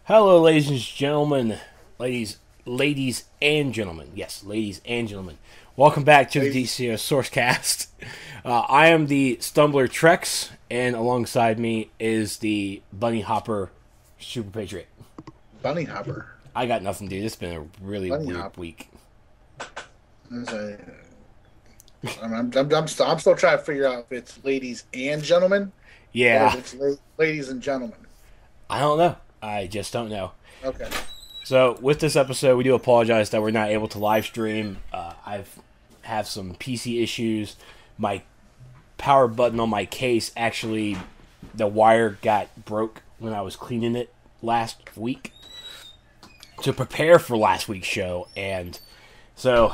Hello, ladies and gentlemen, ladies and gentlemen. Yes, ladies and gentlemen. Welcome back to the Ladies, DCUO SourceCast. I am the Stumbler Trex, and alongside me is the Bunny Hopper Super Patriot. bunny hopper, I got nothing, dude. It's been a really bunny weird hop. week. That's a- I'm still trying to figure out if it's ladies and gentlemen or if Yeah, it's ladies and gentlemen. I don't know. I just don't know. Okay. So with this episode, we do apologize that we're not able to live stream. I've have some PC issues. My power button on my case actually, the wire got broke when I was cleaning it last week to prepare for last week's show, and so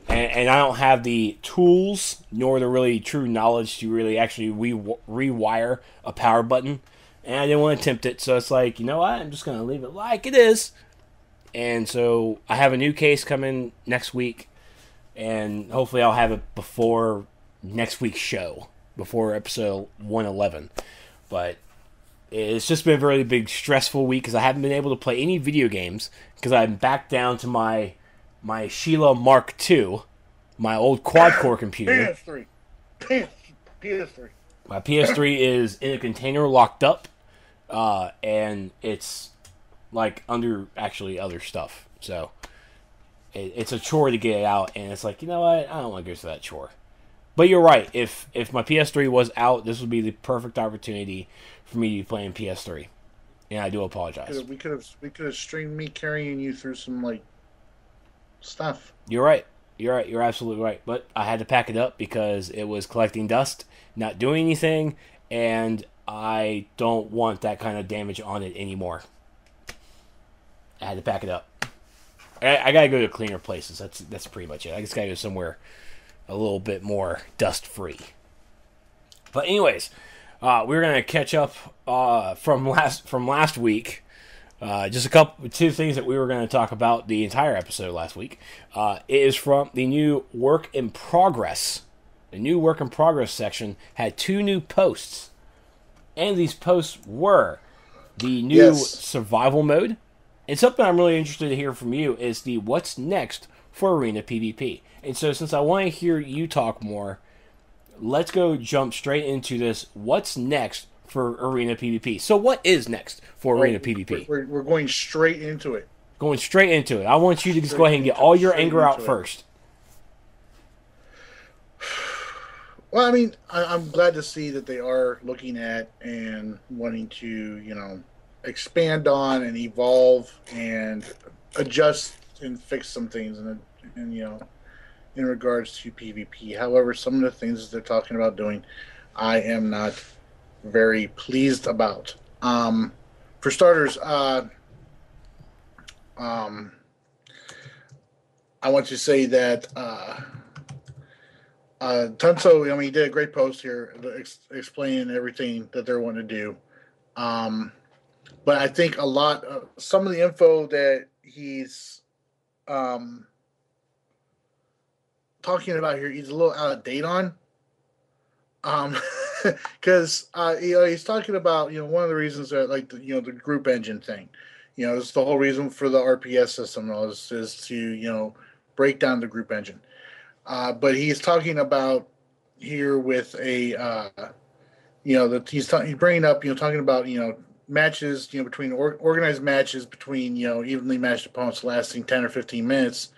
and I don't have the tools nor the really true knowledge to really actually rewire a power button, and I didn't want to attempt it. So it's like, you know what? I'm just gonna leave it like it is. And so I have a new case coming next week, and hopefully I'll have it before next week's show, before episode 111. But it's just been a very big stressful week because I haven't been able to play any video games because I'm back down to my Sheila Mark II, my old quad core computer. PS3. PS3. My PS3 is in a container locked up, and it's like under actually other stuff. So it's a chore to get it out, and it's like, you know what? I don't want to go through that chore. But you're right. If my PS3 was out, this would be the perfect opportunity for me to be playing PS3, and I do apologize. We could have streamed me carrying you through some like stuff. You're right. You're right. You're absolutely right. But I had to pack it up because it was collecting dust, not doing anything, and I don't want that kind of damage on it anymore. I had to pack it up. I gotta go to cleaner places. That's pretty much it. I just gotta go somewhere a little bit more dust free. But anyways, we're gonna catch up from last week. Just two things that we were going to talk about the entire episode last week. It is from the new work in progress. The new work in progress section had two new posts, and these posts were the new Yes. survival mode, and something I'm really interested to hear from you is the what's next for arena PvP. And so, since I want to hear you talk more, let's go jump straight into this. What's next for arena PvP? So, what is next for arena PvP? We're going straight into it. Going straight into it. I want you to just go ahead and get all your anger out first. Well, I mean, I'm glad to see that they are looking at and wanting to, expand on and evolve and adjust and fix some things and in regards to PvP. However, some of the things that they're talking about doing, I am not very pleased about. For starters, I want to say that Tunso, I mean, he did a great post here explaining everything that they're wanting to do. But I think some of the info that he's talking about here, he's a little out of date on. Because he's talking about one of the reasons that like the group engine thing, it's the whole reason for the RPS system is to break down the group engine. But he's talking about here with a that he's bringing up talking about matches between organized matches between evenly matched opponents lasting 10 or 15 minutes,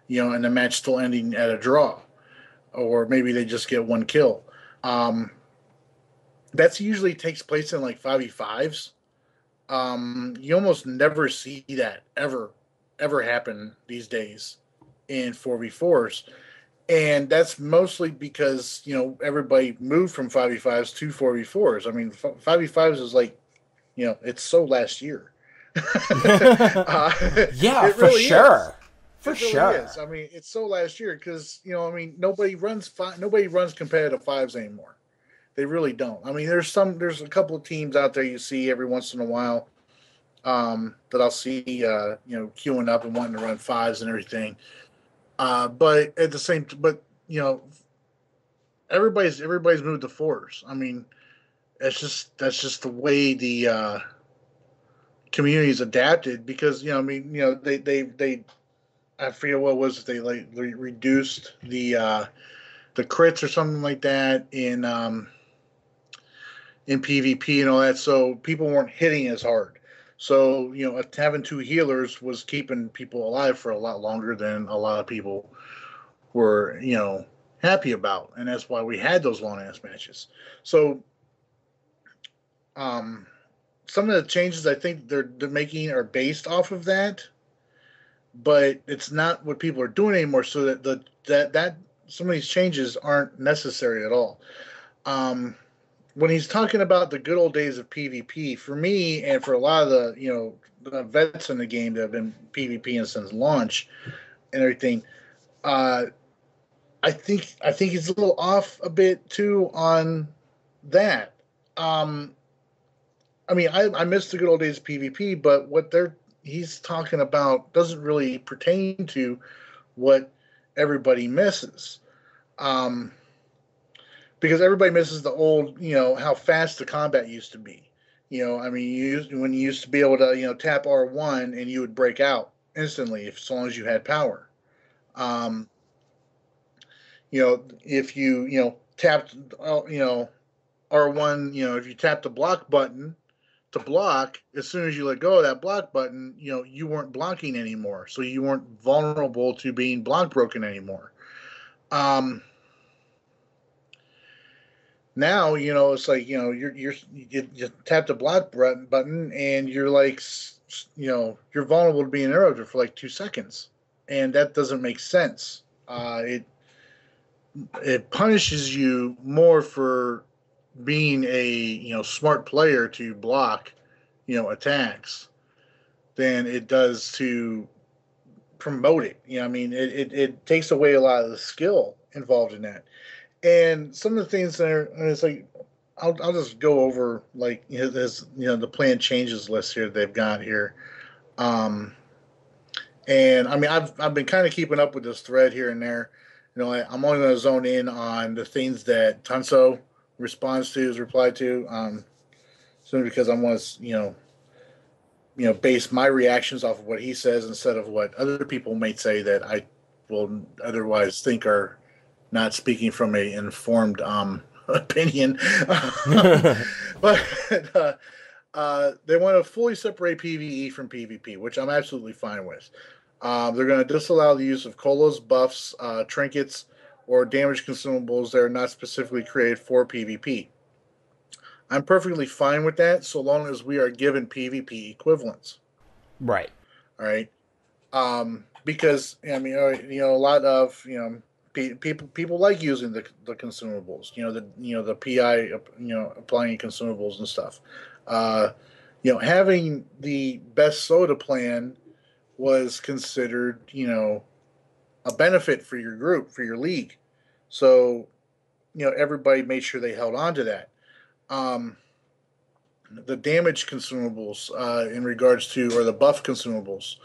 and the match still ending at a draw, or maybe they just get one kill. That's usually takes place in like 5v5s. You almost never see that ever happen these days in 4v4s. And that's mostly because, everybody moved from 5v5s to 4v4s. I mean, 5v5s is like, it's so last year. Yeah, It for really sure. is. For It really sure. is. I mean, it's so last year because, nobody runs competitive fives anymore. They really don't. I mean, there's a couple of teams out there you see every once in a while that I'll see, queuing up and wanting to run fives and everything. But at the same, everybody's moved to fours. I mean, that's just the way the communities adapted because I mean they I forget what it was they like reduced the crits or something like that in PvP and all that, so people weren't hitting as hard. So having two healers was keeping people alive for a lot longer than a lot of people were happy about, and that's why we had those long ass matches. So um, some of the changes I think they're making are based off of that, but it's not what people are doing anymore. So that some of these changes aren't necessary at all. Um, when he's talking about the good old days of PvP, for me and for a lot of the vets in the game that have been PvPing since launch and everything, uh, I think he's a little off a bit too on that. Um, I mean, I miss the good old days of PvP, but what he's talking about doesn't really pertain to what everybody misses. Um, because everybody misses the old, how fast the combat used to be. I mean, when you used to be able to, tap R1 and you would break out instantly as long as you had power. Um, if you tapped, R1, if you tap the block button to block, as soon as you let go of that block button, you weren't blocking anymore, so you weren't vulnerable to being block broken anymore. Now it's like you tap the block button and you're like you're vulnerable to being interrupted for like 2 seconds, and that doesn't make sense. It punishes you more for being a smart player to block attacks than it does to promote it. I mean it takes away a lot of the skill involved in that. And some of the things there, it's like I'll just go over like this the plan changes list here they've got here. Um, and I mean I've been kind of keeping up with this thread here and there. I'm only going to zone in on the things that Tunso responds to, is replied to, simply because I want to base my reactions off of what he says instead of what other people may say that I will otherwise think are not speaking from a informed opinion. But they want to fully separate PvE from PvP, which I'm absolutely fine with. They're going to disallow the use of colas, buffs, trinkets, or damage consumables that are not specifically created for PvP. I'm perfectly fine with that, so long as we are given PvP equivalents. Right. All right. Because I mean, a lot of people like using the consumables. The PI applying consumables and stuff. Having the best soda plan was considered a benefit for your group, for your league. So everybody made sure they held on to that. The damage consumables in regards to, or the buff consumables,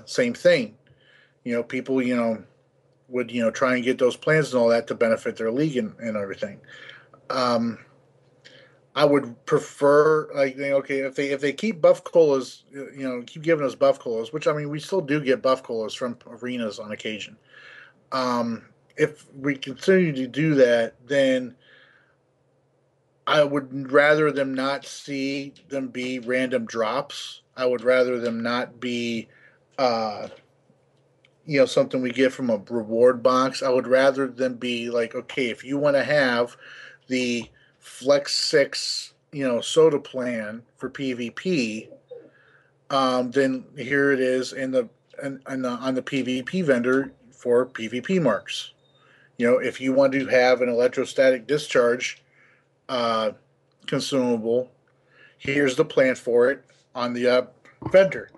same thing. People would try and get those plans and all that to benefit their league and everything. I would prefer, like, okay, if they keep buff colas, keep giving us buff colas, which I mean we still do get buff colas from arenas on occasion. If we continue to do that, then I would rather them not see them be random drops. I would rather them not be, something we get from a reward box. I would rather them be like, okay, if you want to have the Flex 6, soda plan for PvP, then here it is on the PvP vendor for PvP marks. If you want to have an electrostatic discharge consumable, here's the plan for it on the vendor.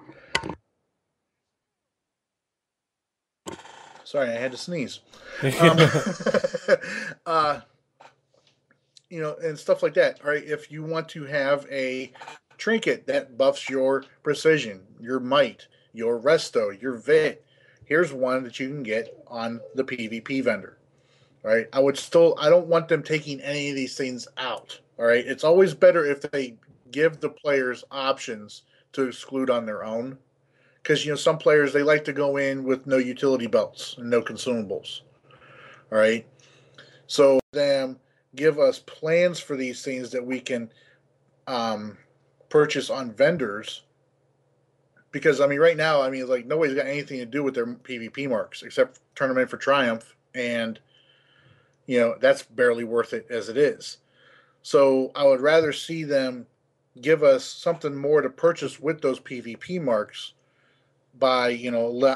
Sorry, I had to sneeze. And stuff like that. All right, if you want to have a trinket that buffs your precision, your might, your resto, your vit, here's one that you can get on the PvP vendor. All right, I don't want them taking any of these things out. All right, it's always better if they give the players options to exclude on their own. Because, some players, they like to go in with no utility belts and no consumables. All right. So, them give us plans for these things that we can purchase on vendors. Because, right now, like, nobody's got anything to do with their PvP marks except Tournament for Triumph. And, that's barely worth it as it is. So, I would rather see them give us something more to purchase with those PvP marks by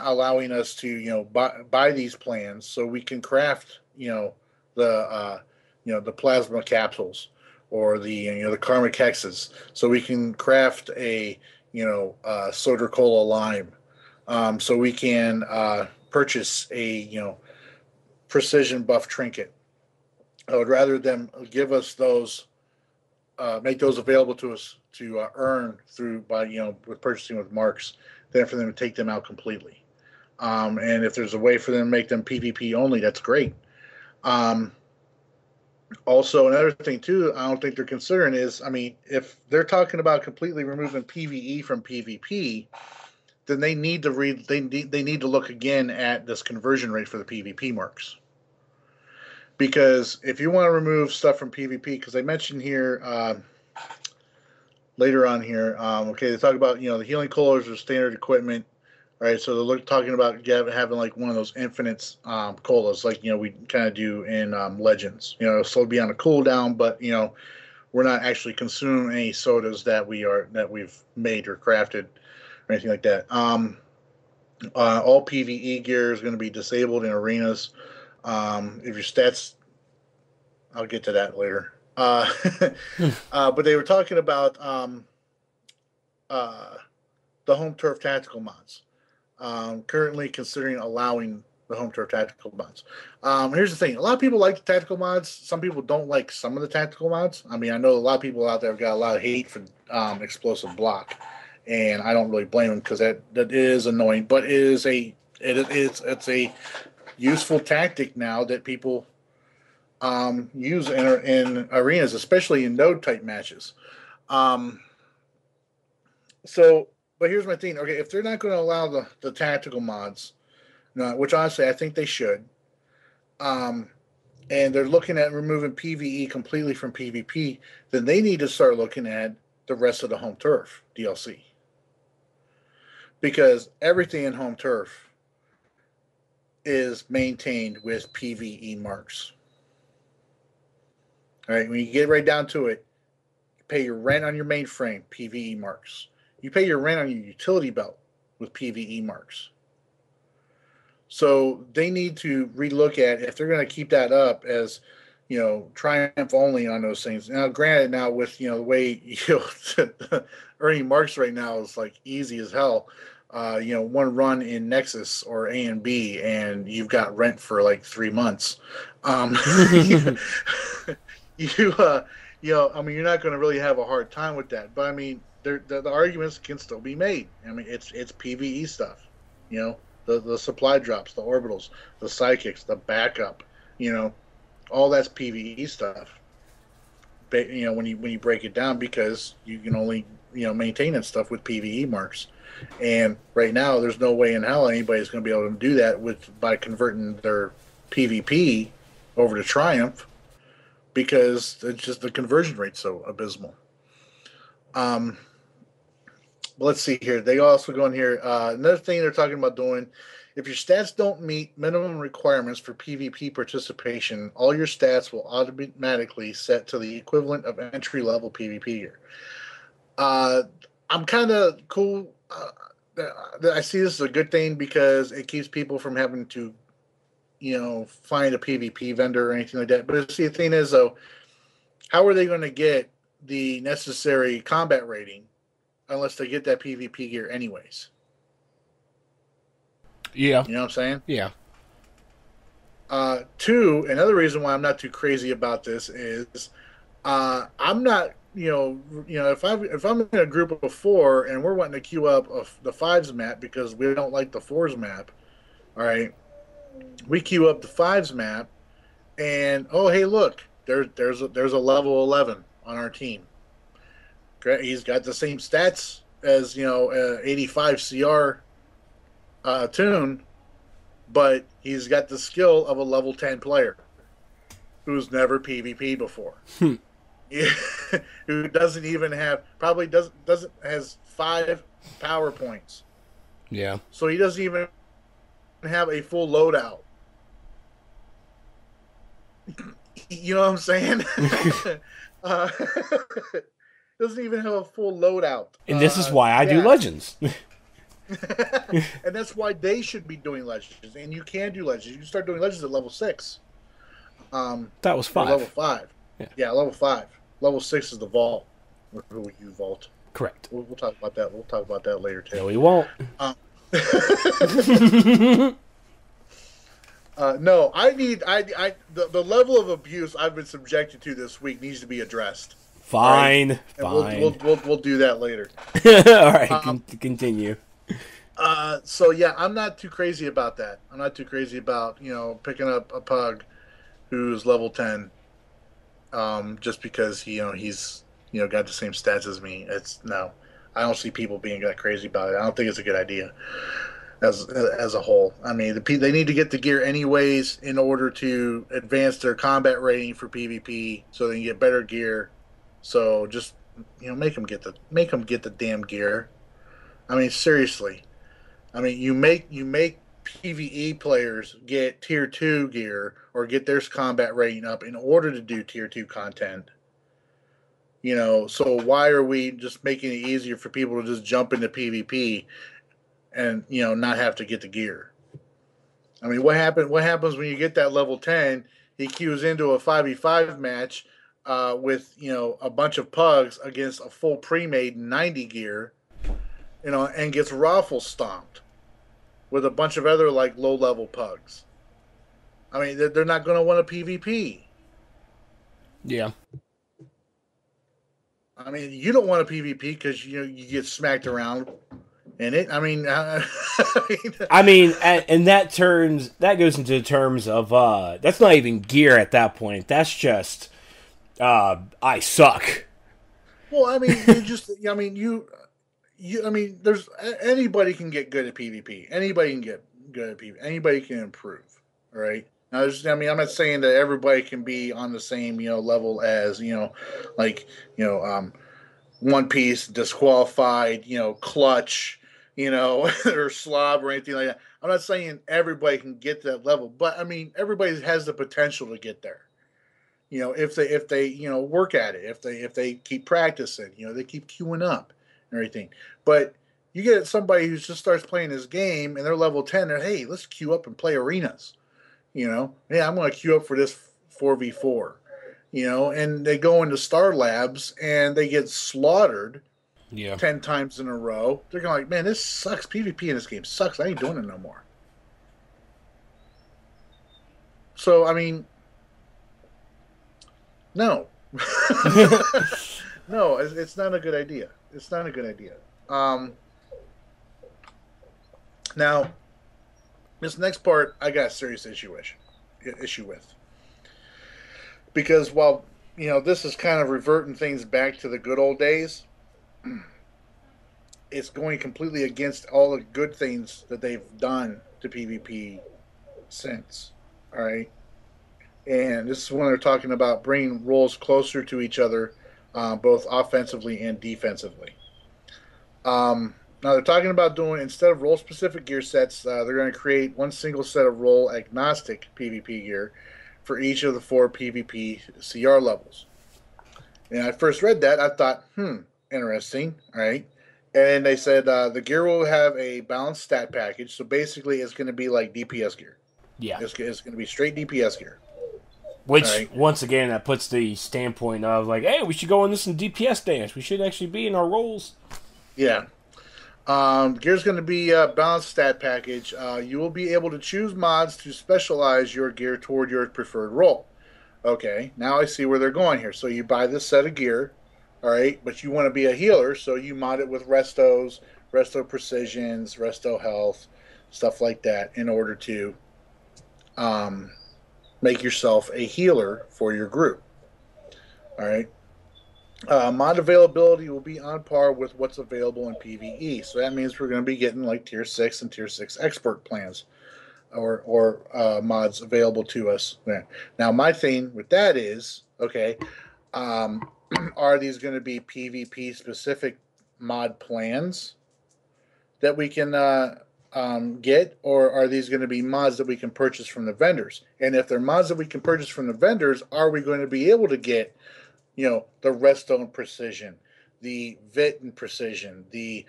allowing us to buy these plans so we can craft the plasma capsules or the karmic hexes, so we can craft a soda cola lime, so we can purchase a precision buff trinket. I would rather them give us those, make those available to us to earn through by with purchasing with marks, than for them to take them out completely. And if there's a way for them to make them PvP only, that's great. Also, another thing too, I don't think they're considering is, if they're talking about completely removing PvE from PvP, then they need to they need to look again at this conversion rate for the PvP marks. Because if you want to remove stuff from PvP, because I mentioned here later on here, okay, they talk about the healing coolers are standard equipment. Right, so they're talking about having like one of those infinite colas, like we kind of do in Legends. So it'll be on a cooldown, but we're not actually consuming any sodas that we've made or crafted or anything like that. All PVE gear is going to be disabled in arenas. If your stats, I'll get to that later. But they were talking about the home turf tactical mods. Currently considering allowing the home turf tactical mods. Here's the thing. A lot of people like the tactical mods. Some people don't like some of the tactical mods. I know a lot of people out there have got a lot of hate for explosive block, and I don't really blame them, because that is annoying. But it's a useful tactic now that people use in arenas, especially in node type matches. But here's my thing. Okay, if they're not going to allow the tactical mods, which honestly I think they should, and they're looking at removing PvE completely from PvP, then they need to start looking at the rest of the home turf DLC. Because everything in home turf is maintained with PvE marks. All right, when you get right down to it, you pay your rent on your mainframe, PvE marks. You pay your rent on your utility belt with PvE marks. So they need to relook at if they're going to keep that up as, Triumph only on those things. Now, granted, now with, the way, earning marks right now is like easy as hell. One run in Nexus or A and B, and you've got rent for like 3 months. You're not going to really have a hard time with that. But the arguments can still be made. It's PvE stuff. The supply drops, the orbitals, the psychics, the backup. All that's PvE stuff. But, when you break it down, because you can only maintain that stuff with PvE marks. And right now, there's no way in hell anybody's going to be able to do that by converting their PvP over to Triumph, because it's just the conversion rate's so abysmal. Let's see here. They also go in here. Another thing they're talking about doing, if your stats don't meet minimum requirements for PvP participation, all your stats will automatically set to the equivalent of entry-level PvP gear. I'm kind of cool. I see this as a good thing, because it keeps people from having to, find a PvP vendor or anything like that. But see, the thing is, though, how are they going to get the necessary combat rating unless they get that PvP gear anyways? Yeah. You know what I'm saying? Yeah. Two, another reason why I'm not too crazy about this is I'm not, if I'm in a group of 4 and we're wanting to queue up the 5s map because we don't like the 4s map, all right, we queue up the 5s map, and oh, hey, look, there's a level 11 on our team. He's got the same stats as 85 CR tune, but he's got the skill of a level 10 player who's never PvP before. Who doesn't even have probably doesn't has 5 power points. Yeah. So he doesn't even have a full loadout. You know what I'm saying? uh, doesn't even have a full loadout. And this is why I do Legends. And that's why they should be doing Legends. And you can do Legends. You can start doing Legends at level 6. That was 5. Level 5. Yeah, level 5. Level 6 is the Vault. Who you Vault. Correct. We'll talk about that. We'll talk about that later too. No, we won't. No, the level of abuse I've been subjected to this week needs to be addressed. Fine, right? fine. We'll do that later. All right, continue. So yeah, I'm not too crazy about that. I'm not too crazy about picking up a pug who's level 10, just because he's got the same stats as me. I don't see people being that crazy about it. I don't think it's a good idea as a whole. I mean, they need to get the gear anyways in order to advance their combat rating for PvP, so they can get better gear. So just make them get the damn gear. I mean, seriously. I mean, you make PvE players get tier 2 gear or get their combat rating up in order to do tier 2 content. So why are we just making it easier for people to just jump into PvP and not have to get the gear? I mean, what happens when you get that level 10? He queues into a 5v5 match with a bunch of pugs against a full pre-made 90 gear, and gets raffle stomped with a bunch of other like low-level pugs. I mean, they're not going to want a PvP. Yeah. I mean, you don't want a PvP because you get smacked around in it. I mean, and that goes into terms of that's not even gear at that point. That's just I suck. Well, I mean, there's anybody can get good at PvP. Anybody can get good at PvP. Anybody can improve. All right. Now, I'm not saying that everybody can be on the same level as One Piece, Disqualified, Clutch, or Slob or anything like that. I'm not saying everybody can get to that level, but I mean everybody has the potential to get there. If they work at it, if they keep practicing, they keep queuing up and everything. But you get somebody who just starts playing this game and they're level 10, they're, hey, let's queue up and play arenas. Yeah, I'm going to queue up for this 4v4. And they go into Star Labs and they get slaughtered 10 times in a row. They're going like, man, this sucks. PvP in this game sucks. I ain't doing it no more. So, I mean, no. No, it's not a good idea. It's not a good idea. Now, this next part, I got a serious issue with. Because while, this is kind of reverting things back to the good old days, it's going completely against all the good things that they've done to PvP since. All right? And this is when they're talking about bringing roles closer to each other, both offensively and defensively. Now they're talking about doing, instead of role-specific gear sets, they're going to create one single set of role-agnostic PvP gear for each of the 4 PvP CR levels. And I first read that, I thought, interesting, all right? And they said the gear will have a balanced stat package, so basically it's going to be like DPS gear. Yeah. It's going to be straight DPS gear. Which, once again, that puts the standpoint of, like, hey, we should go on this in DPS dance. We should actually be in our roles. Yeah. Gear's going to be a balanced stat package. You will be able to choose mods to specialize your gear toward your preferred role. Okay, now I see where they're going here. So you buy this set of gear, all right, but you want to be a healer, so you mod it with Restos, Resto Precisions, Resto Health, stuff like that in order to make yourself a healer for your group. All right. Mod availability will be on par with what's available in PvE. So that means we're going to be getting like Tier 6 and Tier 6 expert plans or mods available to us. Now, my thing with that is, okay, um, are these going to be PvP specific mod plans that we can get, or are these going to be mods that we can purchase from the vendors? And if they're mods that we can purchase from the vendors, are we going to be able to get, the redstone precision, the vit and precision, the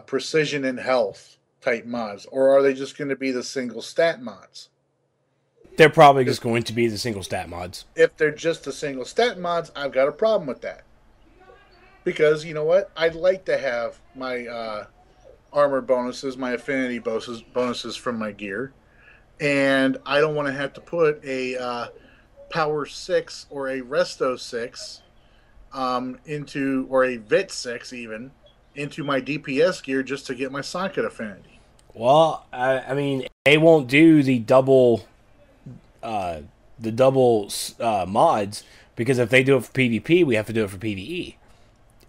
precision and health type mods, or are they just going to be the single stat mods? They're probably just going to be the single stat mods. If they're just the single stat mods, I've got a problem with that. Because you know what? I'd like to have my armor bonuses, my affinity bonuses from my gear, and I don't want to have to put a power 6 or a resto 6 into, or a vit 6 even, into my DPS gear just to get my socket affinity. Well, I mean, they won't do uh, the double mods, because if they do it for PvP, we have to do it for PvE.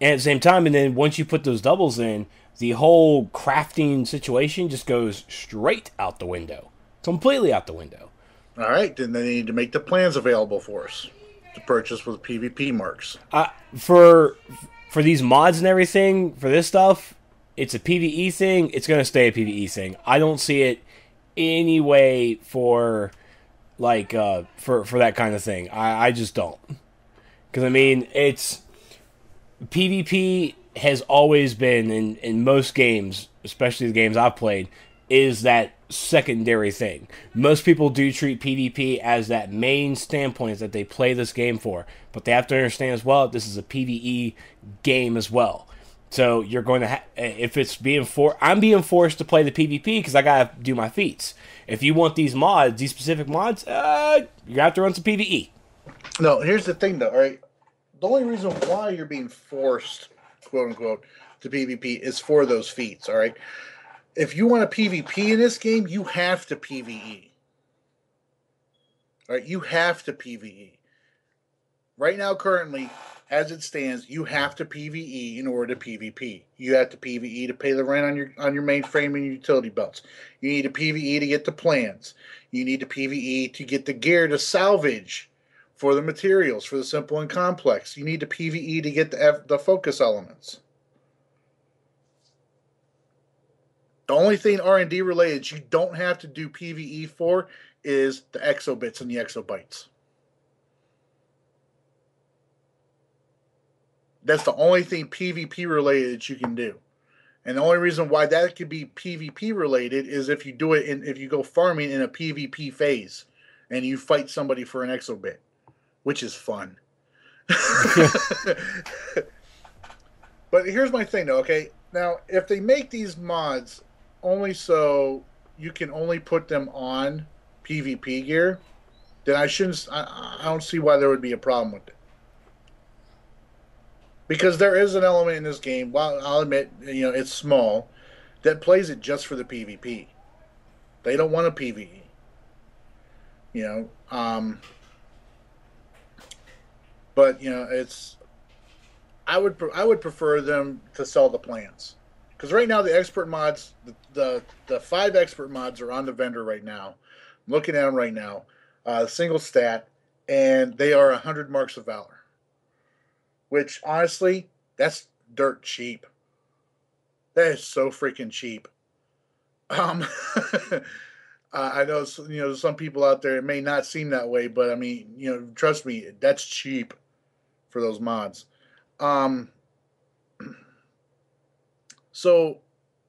And at the same time, and then once you put those doubles in, the whole crafting situation just goes straight out the window. Completely out the window. All right, then they need to make the plans available for us to purchase with PvP marks. For these mods and everything, for this stuff, it's a PvE thing. It's going to stay a PvE thing. I don't see it any way for for that kind of thing. I just don't. Because I mean, it's PvP has always been in most games, especially the games I've played, is that secondary thing. Most people do treat PvP as that main standpoint that they play this game for, but they have to understand as well this is a PvE game as well. So you're going to if it's being I'm being forced to play the PvP because I gotta do my feats. If you want these mods, these specific mods, you have to run some PvE. No, here's the thing though. All right, the only reason why you're being forced, quote unquote, to PvP is for those feats. All right. If you want a PvP in this game, you have to PvE. All right, you have to PvE. Right now, currently, as it stands, you have to PvE in order to PvP. You have to PvE to pay the rent on your mainframe and your utility belts. You need to PvE to get the plans. You need to PvE to get the gear to salvage for the materials for the simple and complex. You need to PvE to get the focus elements. The only thing R&D related you don't have to do PvE for is the exobits and the exobytes. That's the only thing PvP related you can do. And the only reason why that could be PvP related is if you do it if you go farming in a PvP phase and you fight somebody for an exobit, which is fun. But here's my thing though, okay? Now, if they make these mods only so you can only put them on PvP gear, then I don't see why there would be a problem with it. Because there is an element in this game, while I'll admit, it's small, that plays it just for the PvP. They don't want a PvE. But it's I would prefer them to sell the plans. Because right now the expert mods, the 5 expert mods are on the vendor right now. I'm looking at them right now, single stat, and they are 100 marks of valor. Which honestly, that's dirt cheap. That is so freaking cheap. I know some people out there, it may not seem that way, but I mean, trust me, that's cheap for those mods. So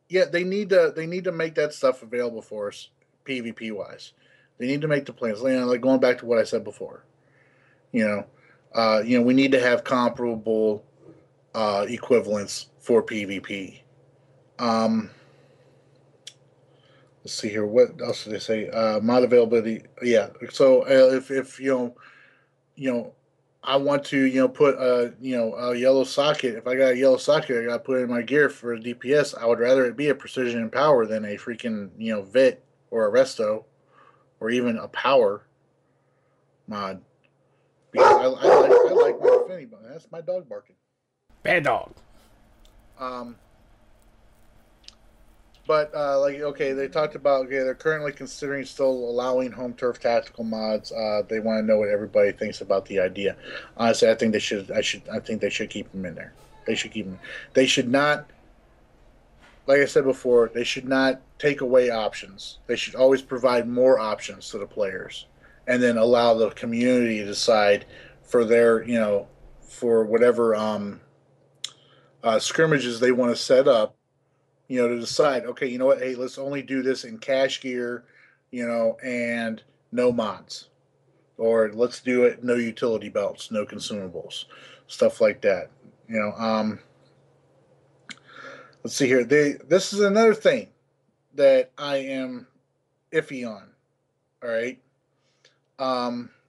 yeah, they need to make that stuff available for us, PvP wise. They need to make the plans. Like going back to what I said before. We need to have comparable equivalents for PvP. Let's see here. What else did they say? Mod availability. Yeah. So if I want to put a yellow socket. If I got a yellow socket, I got to put it in my gear for DPS. I would rather it be a precision and power than a freaking vit or a resto or even a power mod. Because I like my anybody. That's my dog barking. Bad dog. But okay, they talked about they're currently considering still allowing home turf tactical mods. They want to know what everybody thinks about the idea. Honestly, I think they should. I think they should keep them in there. They should keep them. They should not. Like I said before, they should not take away options. They should always provide more options to the players, and then allow the community to decide for their for whatever scrimmages they want to set up, to decide, okay, you know what, hey, let's only do this in cash gear, and no mods. Or let's do it, no utility belts, no consumables, stuff like that. Let's see here. This is another thing that I am iffy on. All right.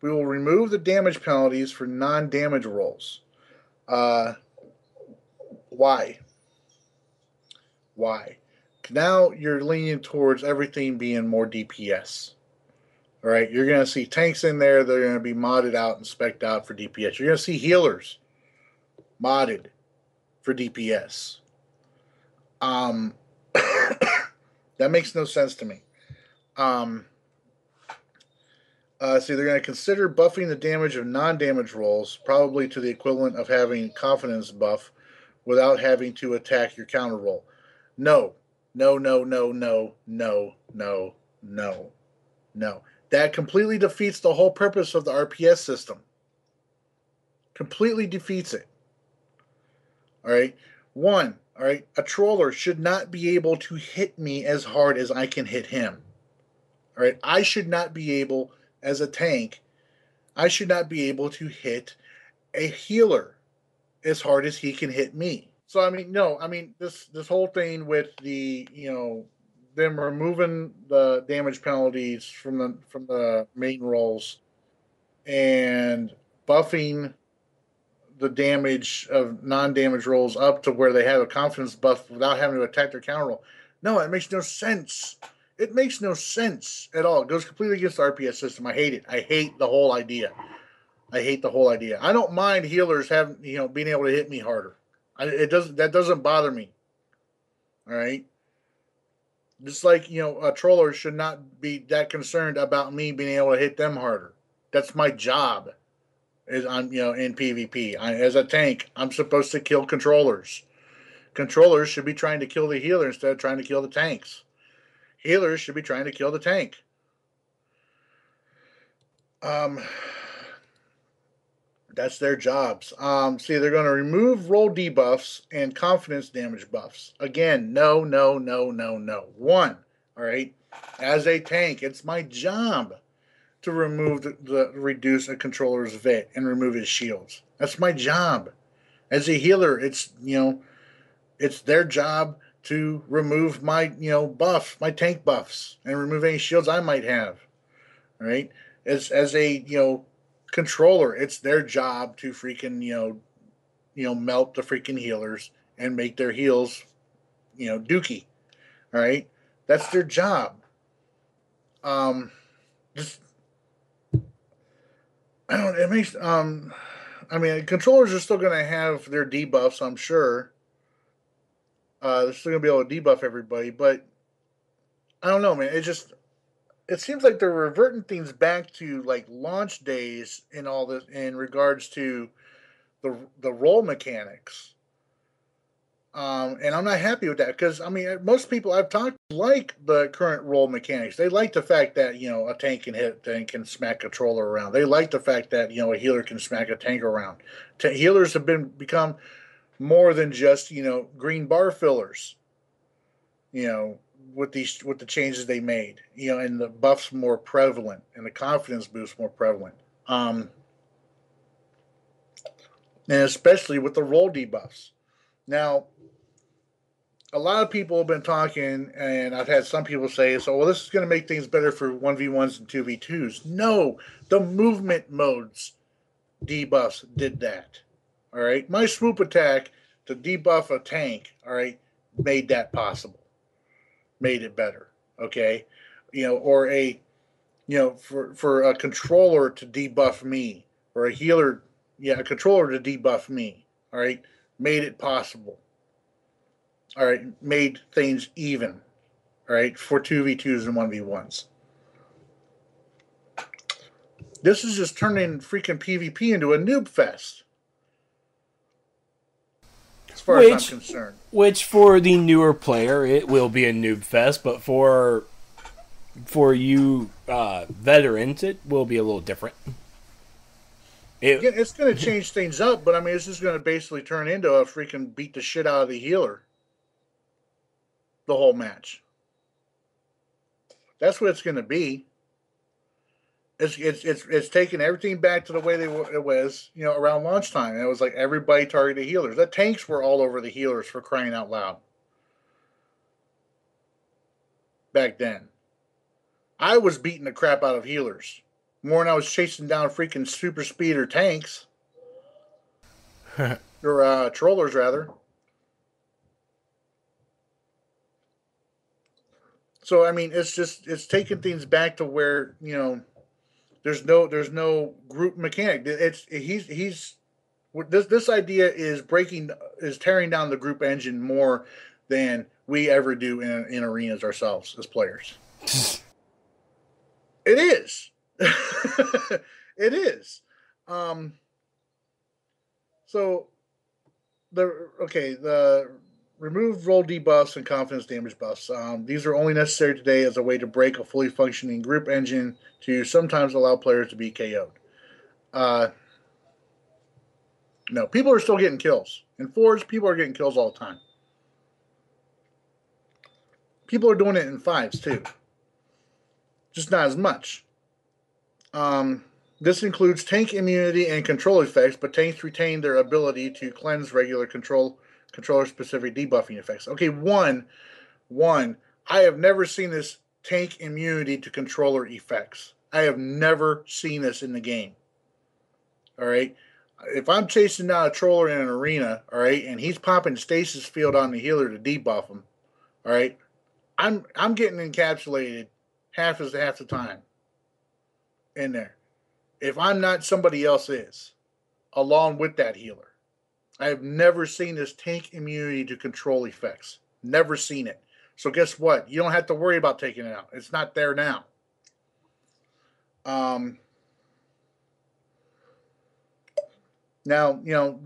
We will remove the damage penalties for non-damage rolls. Why? Why? Now you're leaning towards everything being more DPS. All right, you're going to see tanks in there. They're going to be modded out and spec'd out for DPS. You're going to see healers modded for DPS. That makes no sense to me. See, they're going to consider buffing the damage of non-damage rolls, probably to the equivalent of having confidence buff without having to attack your counter roll. No. That completely defeats the whole purpose of the RPS system. Completely defeats it. All right. One, all right, a troller should not be able to hit me as hard as I can hit him. All right. I should not be able, as a tank, I should not be able to hit a healer as hard as he can hit me. So this whole thing with the them removing the damage penalties from the main rolls and buffing the damage of non-damage rolls up to where they have a confidence buff without having to attack their counter roll. No, it makes no sense. It makes no sense at all. It goes completely against the RPS system. I hate it. I hate the whole idea. I don't mind healers having being able to hit me harder. That doesn't bother me. All right. Just like a troller should not be that concerned about me being able to hit them harder. That's my job. I'm in PvP. As a tank, I'm supposed to kill controllers. Controllers should be trying to kill the healer instead of trying to kill the tanks. Healers should be trying to kill the tank. That's their jobs. See, they're going to remove roll debuffs and confidence damage buffs. Again, no. One, all right, as a tank, it's my job to remove reduce a controller's VIT and remove his shields. That's my job. As a healer, it's their job to remove my buff, my tank buffs, and remove any shields I might have. All right, as a controller, it's their job to freaking melt the freaking healers and make their heals dookie. All right, that's their job. Just I don't. It makes controllers are still going to have their debuffs, I'm sure. They're still going to be able to debuff everybody, but I don't know, man. It seems like they're reverting things back to like launch days in all this in regards to the role mechanics. And I'm not happy with that because most people I've talked to like the current role mechanics. They like the fact that a tank can hit and can smack a controller around. They like the fact that a healer can smack a tank around. Healers have become more than just green bar fillers. With the changes they made, and the buffs more prevalent and the confidence boost more prevalent. And especially with the roll debuffs. Now, a lot of people have been talking, and I've had some people say, so, well, this is going to make things better for 1v1s and 2v2s. No, the movement modes debuffs did that. All right. My swoop attack to debuff a tank, all right, made that possible. Made it better. Okay. Or for a controller to debuff me, or a healer a controller to debuff me. All right, made it possible. All right, made things even. All right, for 2v2s and 1v1s. This is just turning freaking PvP into a noob fest. As far as I'm concerned. Which for the newer player, it will be a noob fest, but for you veterans, it will be a little different. It's going to change things up, but I mean, it's just going to basically turn into a freaking beat the shit out of the healer the whole match. That's what it's going to be. It's taking everything back to the way it was, around launch time. And it was like everybody targeted healers. The tanks were all over the healers, for crying out loud. Back then, I was beating the crap out of healers more than I was chasing down freaking super speeder tanks or trollers rather. So I mean, it's taking things back to where there's no group mechanic. This idea is tearing down the group engine more than we ever do in arenas ourselves as players. It is. It is. So the remove roll debuffs and confidence damage buffs. These are only necessary today as a way to break a fully functioning group engine to sometimes allow players to be KO'd. No, people are still getting kills. In fours, people are getting kills all the time. People are doing it in fives too. Just not as much. This includes tank immunity and control effects, but tanks retain their ability to cleanse regular controller-specific debuffing effects. Okay, one, I have never seen this tank immunity to controller effects. I have never seen this in the game. All right? If I'm chasing down a troller in an arena, all right, and he's popping stasis field on the healer to debuff him, all right, I'm getting encapsulated half the time in there. If I'm not, somebody else is, along with that healer. I have never seen this tank immunity to control effects. Never seen it. So guess what? You don't have to worry about taking it out. It's not there now. Now,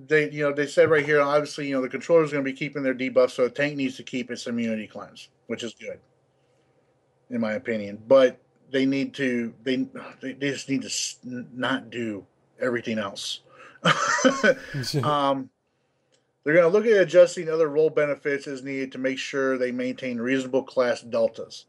they said right here, obviously, the controller is going to be keeping their debuff, so the tank needs to keep its immunity cleanse, which is good, in my opinion. But they need to, they just need to not do everything else. They're going to look at adjusting other role benefits as needed to make sure they maintain reasonable class deltas.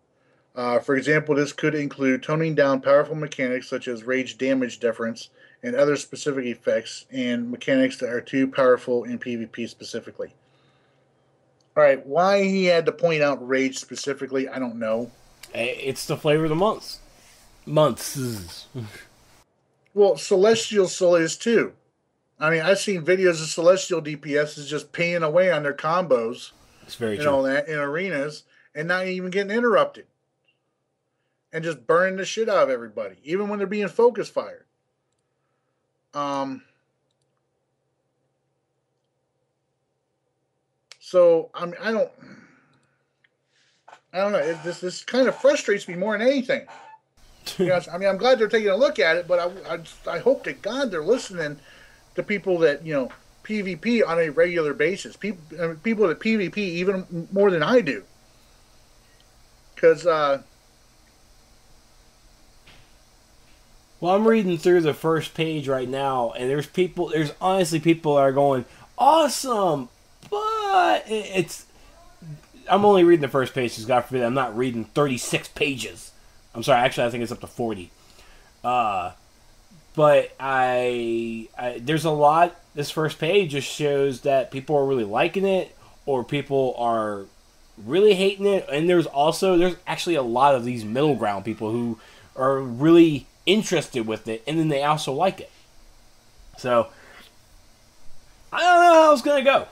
For example, this could include toning down powerful mechanics such as rage damage difference and other specific effects and mechanics that are too powerful in PvP specifically. All right, why he had to point out rage specifically, I don't know. It's the flavor of the month. Months. Well, Celestial Soul is too. I mean, I've seen videos of Celestial DPSs just paying away on their combos. It's very true. All that in arenas and not even getting interrupted. And just burning the shit out of everybody, even when they're being focus fired. So I mean, I don't know. This kind of frustrates me more than anything. I mean, I'm glad they're taking a look at it, but I hope to God they're listening to people that PvP on a regular basis. People that PvP even more than I do. Because well, I'm reading through the first page right now, and there's honestly people that are going, awesome, but I'm only reading the first page, because God forbid I'm not reading 36 pages. I'm sorry, actually I think it's up to 40. But there's a lot, this first page just shows that people are really liking it, or people are really hating it, and there's actually a lot of these middle ground people who are really interested with it, and then they also like it. So I don't know how it's gonna go.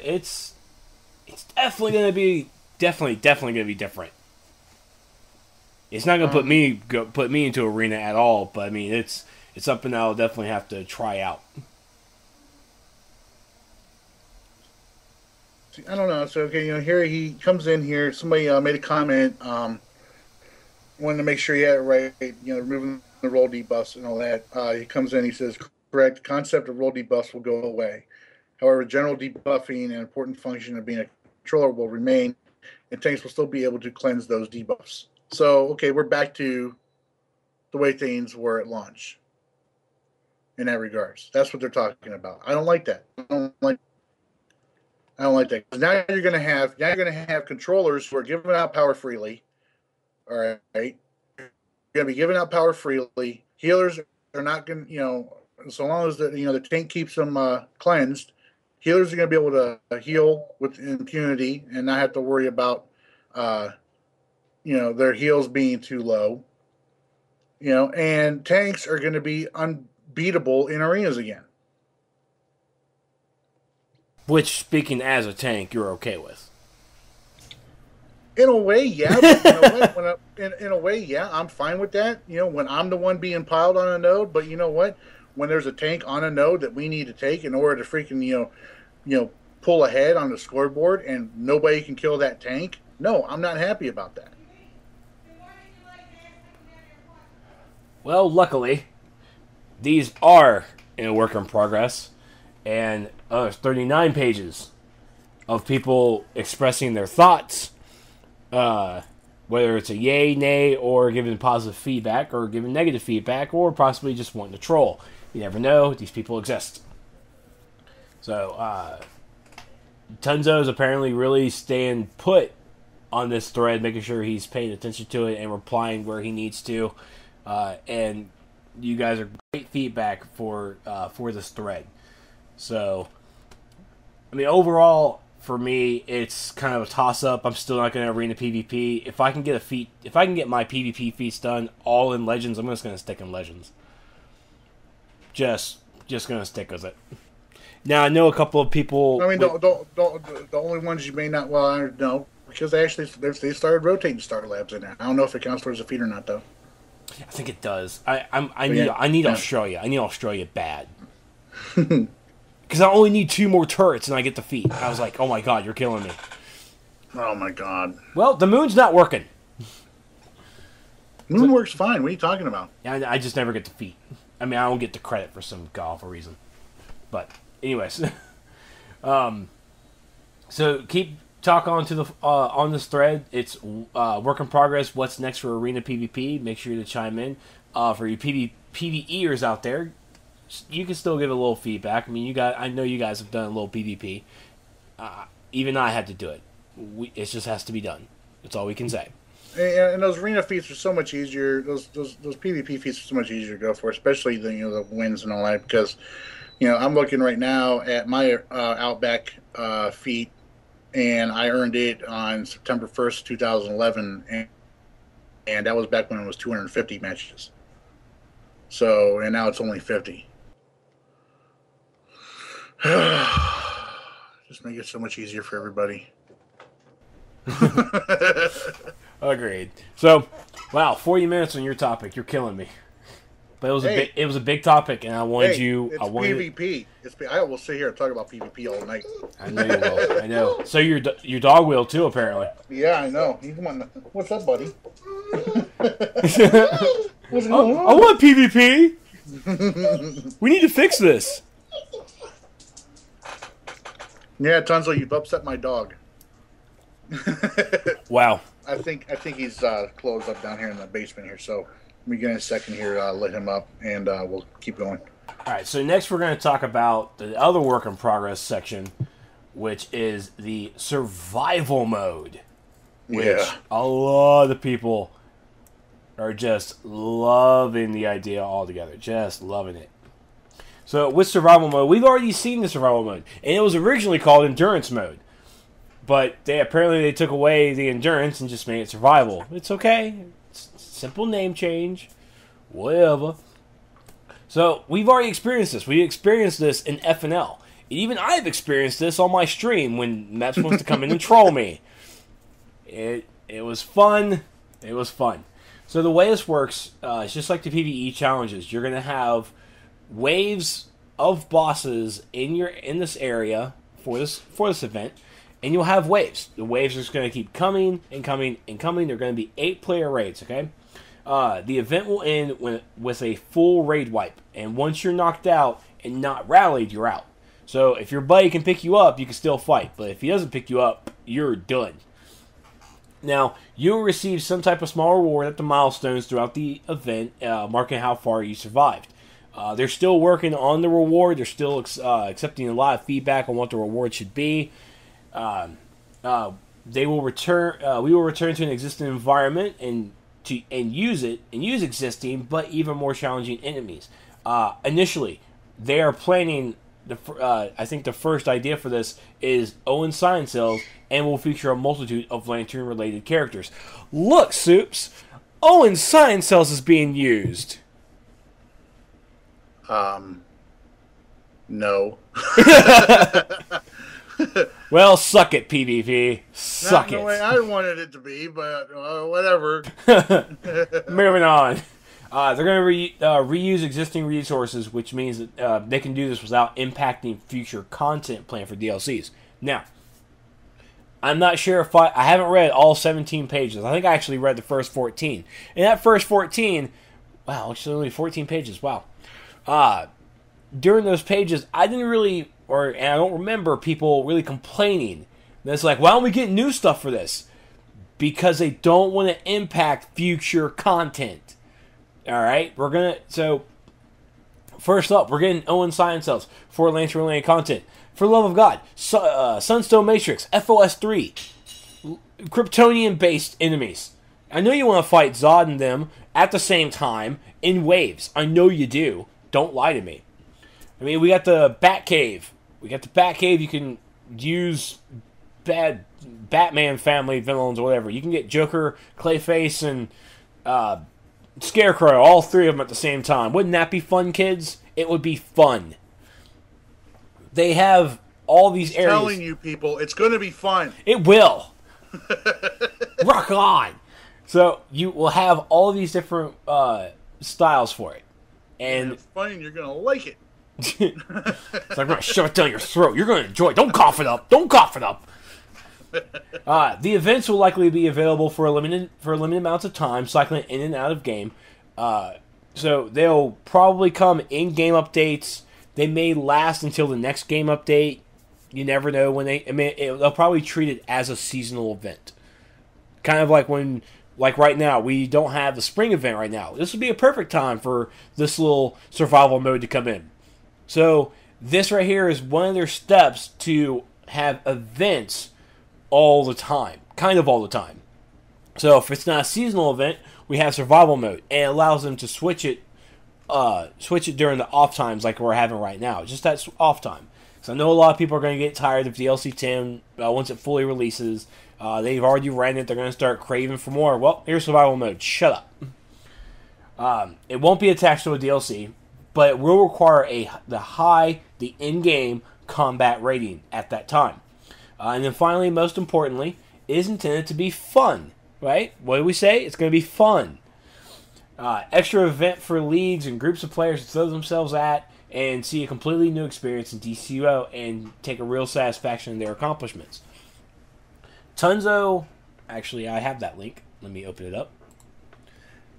It's definitely gonna be definitely gonna be different. It's not gonna put me into arena at all, but I mean it's it's something I'll definitely have to try out. I don't know. So okay, here he comes in here. Somebody made a comment. Wanted to make sure he had it right. Removing the role debuffs and all that. He comes in. He says, "Correct. Concept of role debuffs will go away. However, general debuffing and important function of being a controller will remain, and tanks will still be able to cleanse those debuffs." So okay, we're back to the way things were at launch. In that regards, that's what they're talking about. I don't like that. I don't like that. Now you're going to have controllers who are giving out power freely. All right, you're going to be giving out power freely. Healers are not going to, so long as the tank keeps them cleansed, healers are going to be able to heal with impunity and not have to worry about their heals being too low. And tanks are going to be unbeatable in arenas again. Which, speaking as a tank, you're okay with. In a way, yeah. But you know what? In a way, yeah, I'm fine with that. When I'm the one being piled on a node, but you know what? When there's a tank on a node that we need to take in order to freaking pull ahead on the scoreboard, and nobody can kill that tank. No, I'm not happy about that. Well, luckily, these are in a work in progress, and 39 pages of people expressing their thoughts, whether it's a yay, nay, or giving positive feedback, or giving negative feedback, or possibly just wanting to troll. You never know. These people exist. So, Tunzo is apparently really staying put on this thread, making sure he's paying attention to it and replying where he needs to. And you guys are great feedback for this thread. So, I mean, overall, for me, it's kind of a toss-up. I'm still not going to arena PvP. If I can get my PvP feats done all in Legends, I'm just going to stick in Legends. Just going to stick with it. Now, I know a couple of people. I mean, the only ones you may not. Well, I don't know, because they started rotating Star Labs in there. I don't know if it counts towards a feat or not, though. I think it does. I need Australia. I need Australia bad. Because I only need 2 more turrets and I get the feat. I was like, oh my god, you're killing me. Oh my god. Well, the moon's not working. Moon works fine. What are you talking about? I just never get the feat. I mean, I don't get the credit for some god-awful reason. But, anyways. So, keep talk on to the on this thread. It's work in progress. What's next for arena PvP? Make sure to chime in. For you PvEers out there, you can still give a little feedback. I mean, I know you guys have done a little PvP. Even I had to do it. It just has to be done. That's all we can say. And those arena feats are so much easier. Those PvP feats are so much easier to go for, especially the wins and all that. Because I'm looking right now at my Outback feat, and I earned it on September 1st, 2011, and that was back when it was 250 matches. So, and now it's only 50. Just make it so much easier for everybody. Agreed. So, wow, 40 minutes on your topic. You're killing me. But it was a big topic, and I wanted you. It's PvP. I will sit here and talk about PvP all night. I know you will. I know. So your dog will too, apparently. Yeah, I know. What's up, buddy? What's going on? I want PvP. We need to fix this. Yeah, Tunzo, you've upset my dog. Wow. I think he's closed up down here in the basement here. So let me get in a second here. Let him up, and we'll keep going. All right. So next we're going to talk about the other work in progress section, which is the survival mode, which a lot of people are just loving the idea altogether. Just loving it. So with survival mode, we've already seen the survival mode, and it was originally called endurance mode. But they took away the endurance and just made it survival. It's okay. It's simple name change. Whatever. So, we've already experienced this. We experienced this in FNL. And even I've experienced this on my stream when Matt's supposed to come in and troll me. It was fun. It was fun. So the way this works, it's just like the PvE challenges. You're going to have waves of bosses in this area for this event, and you'll have waves. The waves are just going to keep coming and coming and coming. They're going to be 8-player raids, okay? The event will end with a full raid wipe, and once you're knocked out and not rallied, you're out. So if your buddy can pick you up, you can still fight, but if he doesn't pick you up, you're done. Now, you'll receive some type of small reward at the milestones throughout the event, marking how far you survived. They're still working on the reward. They're still accepting a lot of feedback on what the reward should be. They will return. We will return to an existing environment and use existing but even more challenging enemies. Initially, they are planning. I think the first idea for this is Owen Science Cells, and will feature a multitude of Lantern-related characters. Look, Soups! Owen Science Cells is being used. No. Well, suck it, PvP. Suck Not it. the way I wanted it to be, but whatever. Moving on. They're going to reuse existing resources, which means that they can do this without impacting future content planned for DLCs. Now, I'm not sure if I haven't read all 17 pages. I think I actually read the first 14. And that first 14, wow, actually only 14 pages, wow. During those pages, I didn't really, and I don't remember people really complaining. And it's like, why don't we get new stuff for this? Because they don't want to impact future content. Alright, so, first up, we're getting Owen Science Cells for Lantern-related content. For the love of God, Sunstone Matrix, FOS3, Kryptonian-based enemies. I know you want to fight Zod and them at the same time, in waves. I know you do. Don't lie to me. I mean, we got the Batcave. You can use Batman family villains or whatever. You can get Joker, Clayface, and Scarecrow, all three of them at the same time. Wouldn't that be fun, kids? It would be fun. They have all these areas. I'm telling you, people, it's going to be fun. It will. Rock on. So you will have all these different styles for it, and it's fun, and you're going to like it. It's like, I'm going to shove it down your throat. You're going to enjoy it. Don't cough it up. Don't cough it up. The events will likely be available for limited amounts of time, cycling in and out of game. So they'll probably come in-game updates. They may last until the next game update. You never know when they'll probably treat it as a seasonal event. Kind of like right now, we don't have the spring event right now. This would be a perfect time for this little survival mode to come in. So this right here is one of their steps to have events all the time. Kind of all the time. So if it's not a seasonal event, we have survival mode. And it allows them to switch it during the off times like we're having right now. Just that off time. So I know a lot of people are going to get tired of DLC 10 once it fully releases. They've already ran it. They're going to start craving for more. Well, here's survival mode. Shut up. It won't be attached to a DLC, but it will require the in-game combat rating at that time. And then finally, most importantly, it is intended to be fun. Right? What do we say? It's going to be fun. Extra event for leagues and groups of players to throw themselves at and see a completely new experience in DCUO and take a real satisfaction in their accomplishments. Tunzo, actually, I have that link. Let me open it up.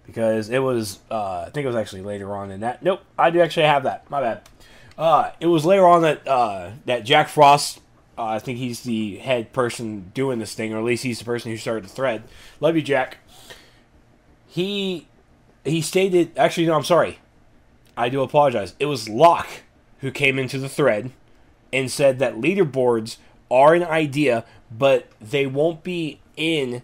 Because it was, I think it was actually later on in that. Nope, I do actually have that. My bad. It was later on that Jack Frost, I think he's the head person doing this thing, or at least he's the person who started the thread. Love you, Jack. He stated, actually, no, I'm sorry. I do apologize. It was Locke who came into the thread and said that leaderboards are an idea, but they won't be in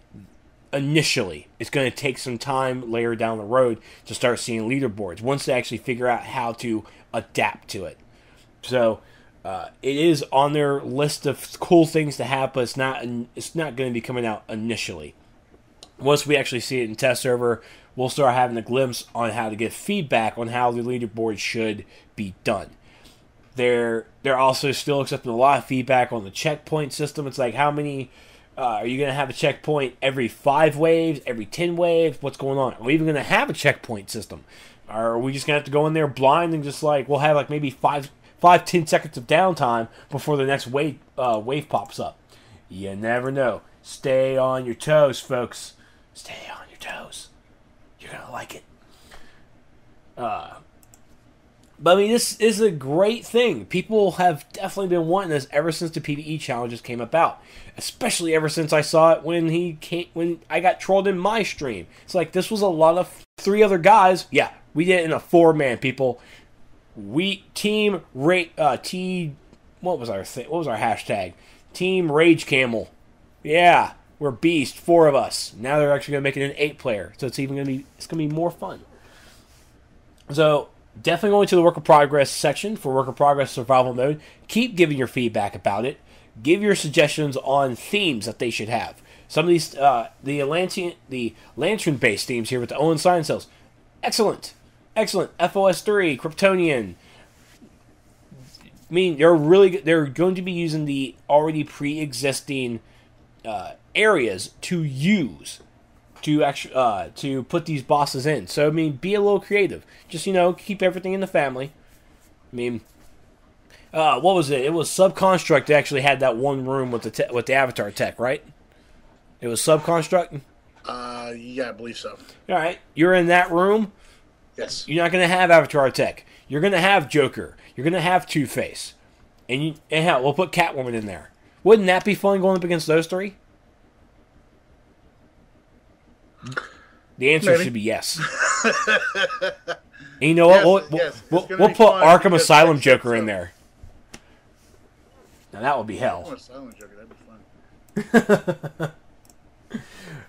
initially. It's going to take some time later down the road to start seeing leaderboards once they actually figure out how to adapt to it. So it is on their list of cool things to have, but it's not going to be coming out initially. Once we actually see it in test server, we'll start having a glimpse on how to get feedback on how the leaderboard should be done. They're also still accepting a lot of feedback on the checkpoint system. It's like how many Are you going to have a checkpoint every 5 waves, every 10 waves? What's going on? Are we even going to have a checkpoint system? Or are we just going to have to go in there blind and just like, we'll have like maybe 10 seconds of downtime before the next wave pops up? You never know. Stay on your toes, folks. Stay on your toes. You're going to like it. But I mean, this is a great thing. People have definitely been wanting this ever since the PvE challenges came about. Especially ever since I saw it when I got trolled in my stream. It's like this was a lot of 3 other guys. Yeah, we did it in a 4-man, people. What was our hashtag? Team Rage Camel. Yeah, we're beast, 4 of us. Now they're actually gonna make it an 8-player, so it's gonna be more fun. So definitely going to the work in progress section for work in progress survival mode. Keep giving your feedback about it. Give your suggestions on themes that they should have. Some of these, the lantern-based themes here with the Owen Sign Cells, excellent. FOS3, Kryptonian. I mean, they're going to be using the already pre-existing areas to use to put these bosses in. So I mean, be a little creative. Just keep everything in the family. I mean, what was it? It was Subconstruct that actually had that one room with the Avatar tech, right? It was Subconstruct. Yeah, I believe so. All right, you're in that room. Yes. You're not going to have Avatar tech. You're going to have Joker. You're going to have Two-Face. And hell, we'll put Catwoman in there. Wouldn't that be fun going up against those 3? The answer should be yes. And you know what? We'll put Arkham Asylum Joker in there. Now that would be hell. Asylum Joker, that'd be fun.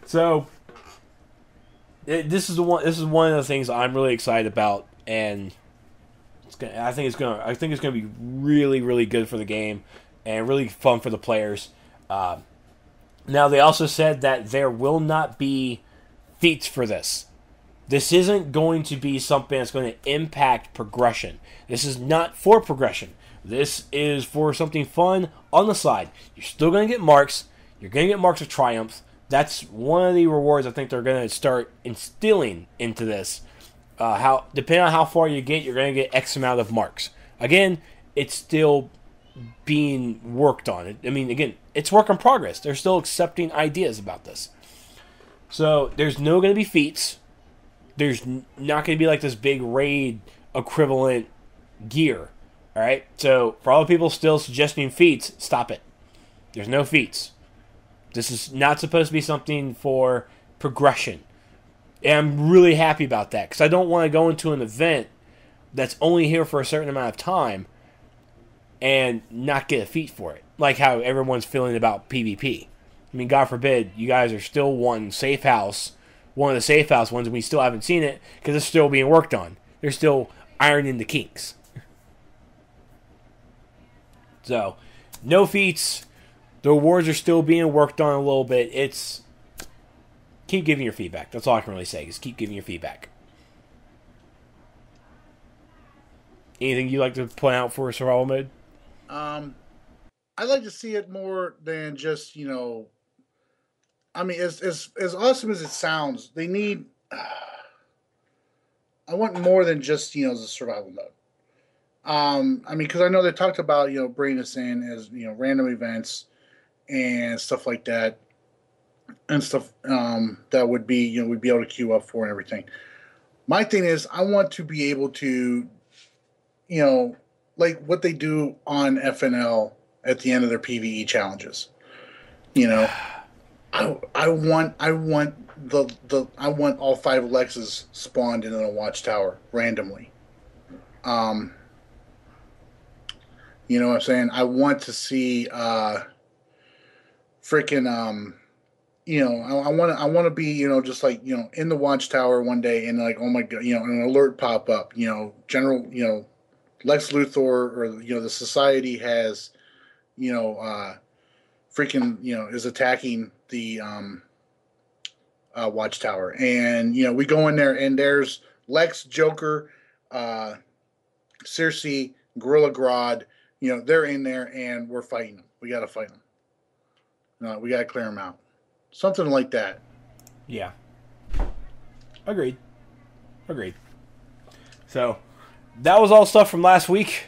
So this is one of the things I'm really excited about, and I think it's gonna be really, really good for the game and really fun for the players. Now they also said that there will not be feats for this. This isn't going to be something that's going to impact progression. This is not for progression. This is for something fun on the side. You're still going to get marks. You're going to get marks of triumph. That's one of the rewards I think they're going to start instilling into this. Depending on how far you get, you're going to get X amount of marks. Again, it's still being worked on. I mean, again, it's work in progress. They're still accepting ideas about this. So there's no going to be feats. There's not going to be like this big raid equivalent gear. All right. So for all the people still suggesting feats, stop it. There's no feats. This is not supposed to be something for progression. And I'm really happy about that because I don't want to go into an event that's only here for a certain amount of time and not get a feat for it. Like how everyone's feeling about PvP. I mean, God forbid, you guys are still wanting Safe House, one of the Safe House ones, and we still haven't seen it because it's still being worked on. They're still ironing the kinks. So, no feats. The rewards are still being worked on a little bit. Keep giving your feedback. That's all I can really say, is keep giving your feedback. Anything you'd like to point out for survival mode? I'd like to see it more than just, I mean, as awesome as it sounds, they need. I want more than just the survival mode. I mean, because I know they talked about bringing us in as random events and stuff like that, and stuff that would be we'd be able to queue up for and everything. My thing is, I want to be able to, like what they do on FNL at the end of their PvE challenges. I want all 5 Lexes spawned in a watchtower randomly. You know what I'm saying? I want to see freaking I want to be just like in the watchtower one day and like, oh my god, an alert pop up, general Lex Luthor or the society has freaking is attacking the watchtower, and we go in there and there's Lex, Joker, Circe, Gorilla Grodd, they're in there and we're fighting them. We got to fight them. No, we got to clear them out. Something like that. Yeah. Agreed. So, that was all stuff from last week.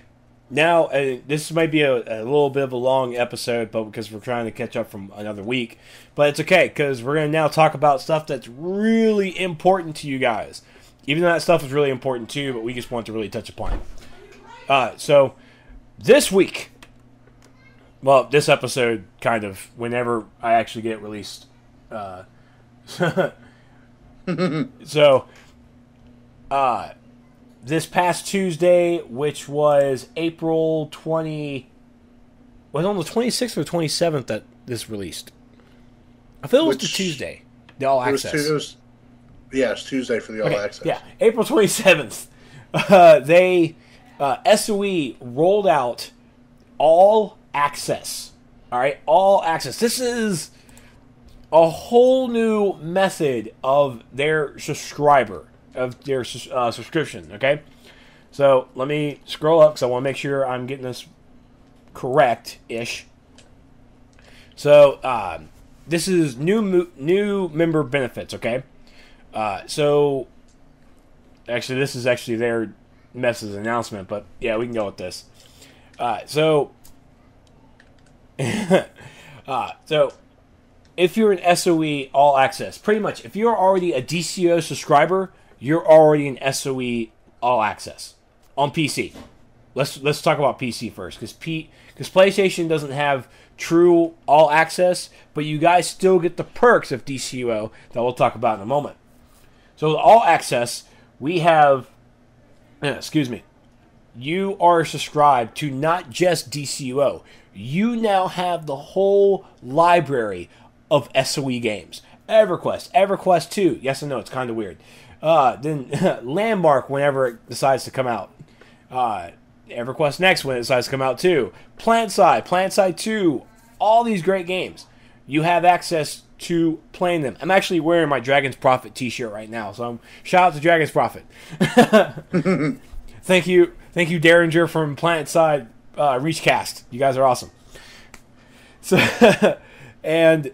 Now, this might be a little bit of a long episode, but because we're trying to catch up from another week. But it's okay, because we're going to now talk about stuff that's really important to you guys. Even though that stuff is really important too, but we just want to really touch upon it. So, this week, well, this episode, kind of, whenever I actually get it released. This past Tuesday, which was April 20... Was it on the 26th or 27th that this released? I feel it was the Tuesday. The All Access. It's Tuesday for the All Access. Yeah, April 27th. SOE rolled out All Access. All right, All Access. This is a whole new method of their subscriber, of their subscription, okay? So, let me scroll up because I want to make sure I'm getting this correct-ish. So, this is new member benefits, okay? So, actually, this is actually their message announcement, but yeah, we can go with this. So, if you're an SOE All Access, pretty much, if you're already a DCUO subscriber, you're already an SOE All Access on PC. Let's talk about PC first, because PlayStation doesn't have true All Access, but you guys still get the perks of DCUO that we'll talk about in a moment. So with All Access, we have, you are subscribed to not just DCUO. You now have the whole library of SOE games. EverQuest 2. Yes and no, it's kind of weird. Then Landmark whenever it decides to come out. EverQuest Next when it decides to come out too. PlanetSide 2. All these great games. You have access to playing them. I'm actually wearing my Dragon's Prophet t-shirt right now, so shout out to Dragon's Prophet. Thank you Derringer from PlanetSide Reachcast. You guys are awesome. So, and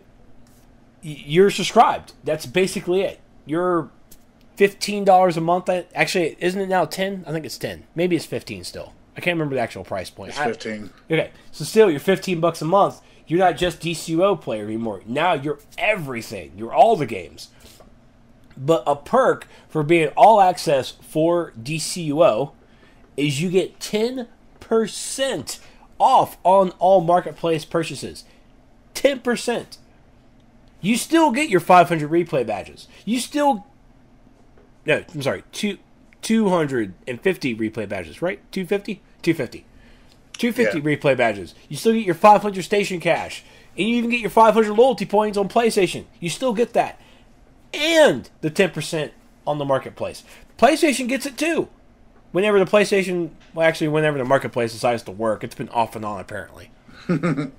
you're subscribed. That's basically it. You're $15 a month. Actually, isn't it now 10? I think it's 10. Maybe it's 15 still. I can't remember the actual price point. It's 15. Okay, so still, you're $15 a month. You're not just DCUO player anymore. Now you're everything. You're all the games. But a perk for being All Access for DCUO is you get 10% off on all marketplace purchases. 10%. You still get your 500 replay badges. You still... No, I'm sorry. 250 replay badges, right? 250? 250. 250 replay badges. You still get your 500 station cash. And you even get your 500 loyalty points on PlayStation. You still get that. And the 10% on the marketplace. PlayStation gets it too. Whenever the PlayStation... Well, actually, whenever the marketplace decides to work. It's been off and on, apparently. And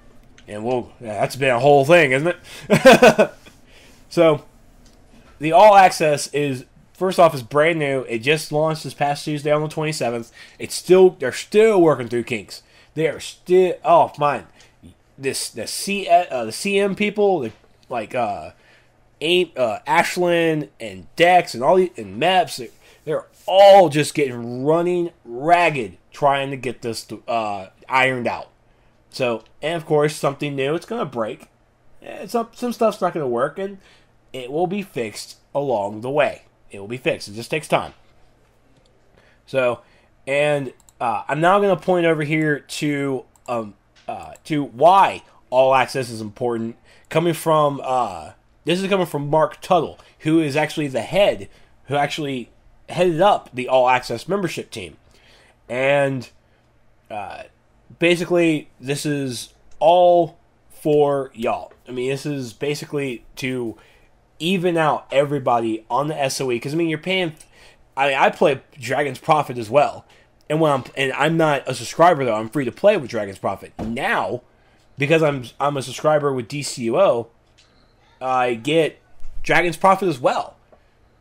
that's been a whole thing, isn't it? So, the All Access is... First off, it's brand new. It just launched this past Tuesday on the 27th. They're still working through kinks. They are still, the CM people, Ashland and Dex and and Meps, they're all just getting running ragged trying to get this ironed out. So, and of course, something new. It's going to break. Some stuff's not going to work, and it will be fixed along the way. It will be fixed. It just takes time. So, and I'm now going to point over here to why All Access is important. This is coming from Mark Tuttle, who is actually the head, who actually headed up the All Access membership team, and basically this is all for y'all. I mean, this is basically to even out everybody on the SOE, because I mean, you're paying. I play Dragon's Prophet as well, and I'm not a subscriber though. I'm free to play with Dragon's Prophet now, because I'm a subscriber with DCUO. I get Dragon's Prophet as well.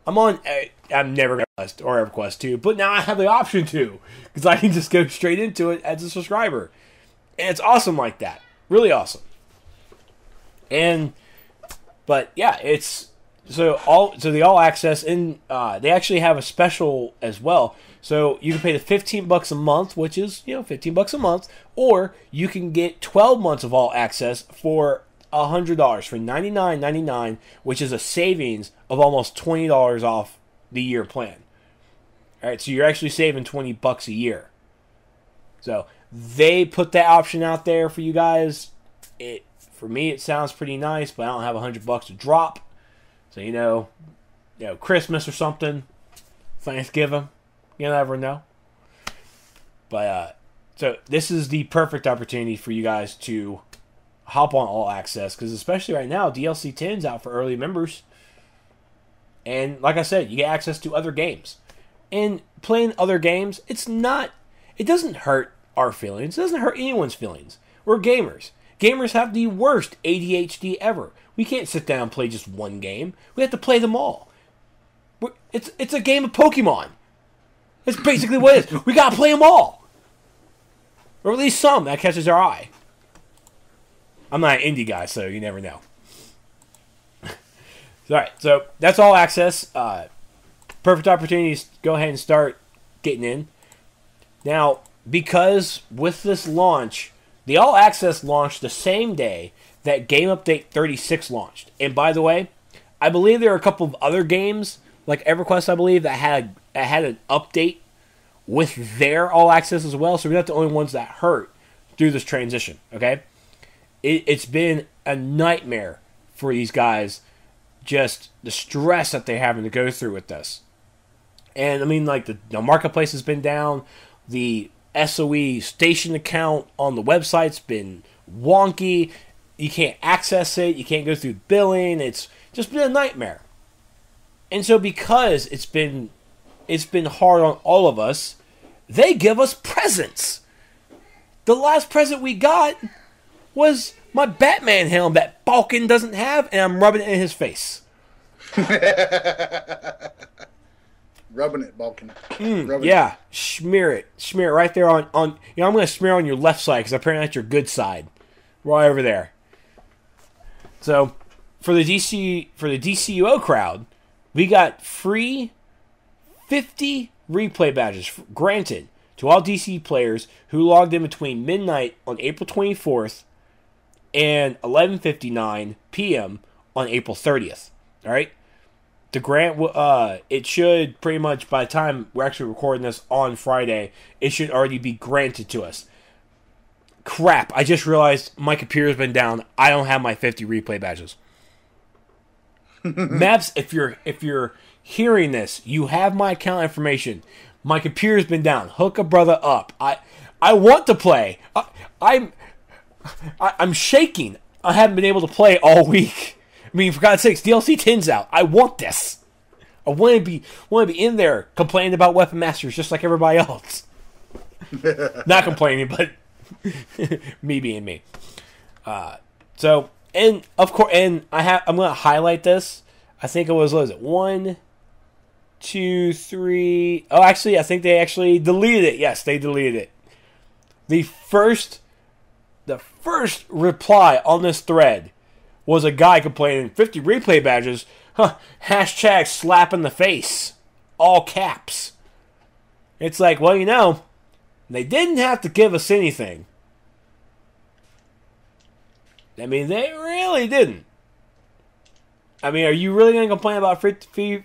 I'm never gonna Quest or EverQuest 2, but now I have the option to, because I can just go straight into it as a subscriber, and it's awesome like that. Really awesome. But yeah, it's so the all access, and they actually have a special as well. So you can pay the $15 a month, which is $15 a month, or you can get 12 months of all access for $100 for $99.99, which is a savings of almost $20 off the year plan. All right, so you're actually saving $20 a year. So they put that option out there for you guys. For me, it sounds pretty nice, but I don't have $100 to drop. So Christmas or something, Thanksgiving, you never know. But so this is the perfect opportunity for you guys to hop on all access, because especially right now, DLC 10's out for early members. And like I said, you get access to other games. And playing other games, it doesn't hurt our feelings. It doesn't hurt anyone's feelings. We're gamers. Gamers have the worst ADHD ever. We can't sit down and play just one game. We have to play them all. It's a game of Pokemon. That's basically what it is. We gotta play them all. Or at least some that catches our eye. I'm not an indie guy, so you never know. Alright, so that's all access. Perfect opportunity to go ahead and start getting in. Now, because with this launch, the all access launched the same day that Game Update 36 launched. And by the way, I believe there are a couple of other games, like EverQuest, I believe, that had an update with their all access as well. So we're not the only ones that hurt through this transition, okay? It's been a nightmare for these guys, just the stress that they're having to go through with this. And I mean, like, the marketplace has been down. The SOE station account on the website's been wonky. You can't access it. You can't go through billing. It's just been a nightmare. And so because it's been hard on all of us, they give us presents. The last present we got was my Batman helm that Balkan doesn't have, and I'm rubbing it in his face. Rubbing it, Balkan. Yeah, smear it right there on. I'm going to smear on your left side because apparently that's your good side, right over there. So, for the DCUO crowd, we got free 50 replay badges granted to all DC players who logged in between midnight on April 24th and 11:59 p.m. on April 30th. All right. The grant, it should pretty much, by the time we're actually recording this on Friday, it should already be granted to us. Crap, I just realized my computer's been down. I don't have my 50 replay badges. Maps, if you're hearing this, you have my account information. My computer's been down. Hook a brother up. I want to play. I'm shaking. I haven't been able to play all week. I mean, for God's sakes, DLC 10's out. I want this. I want to be in there complaining about Weapon Masters just like everybody else. Not complaining, but me being me. So, and of course, and I'm going to highlight this. I think it was, what was it? 1, 2, 3. Oh, actually, I think they actually deleted it. Yes, they deleted it. The first reply on this thread was a guy complaining, 50 replay badges, hashtag slap in the face, all caps. It's like, well, they didn't have to give us anything. I mean, they really didn't. I mean, are you really going to complain about 50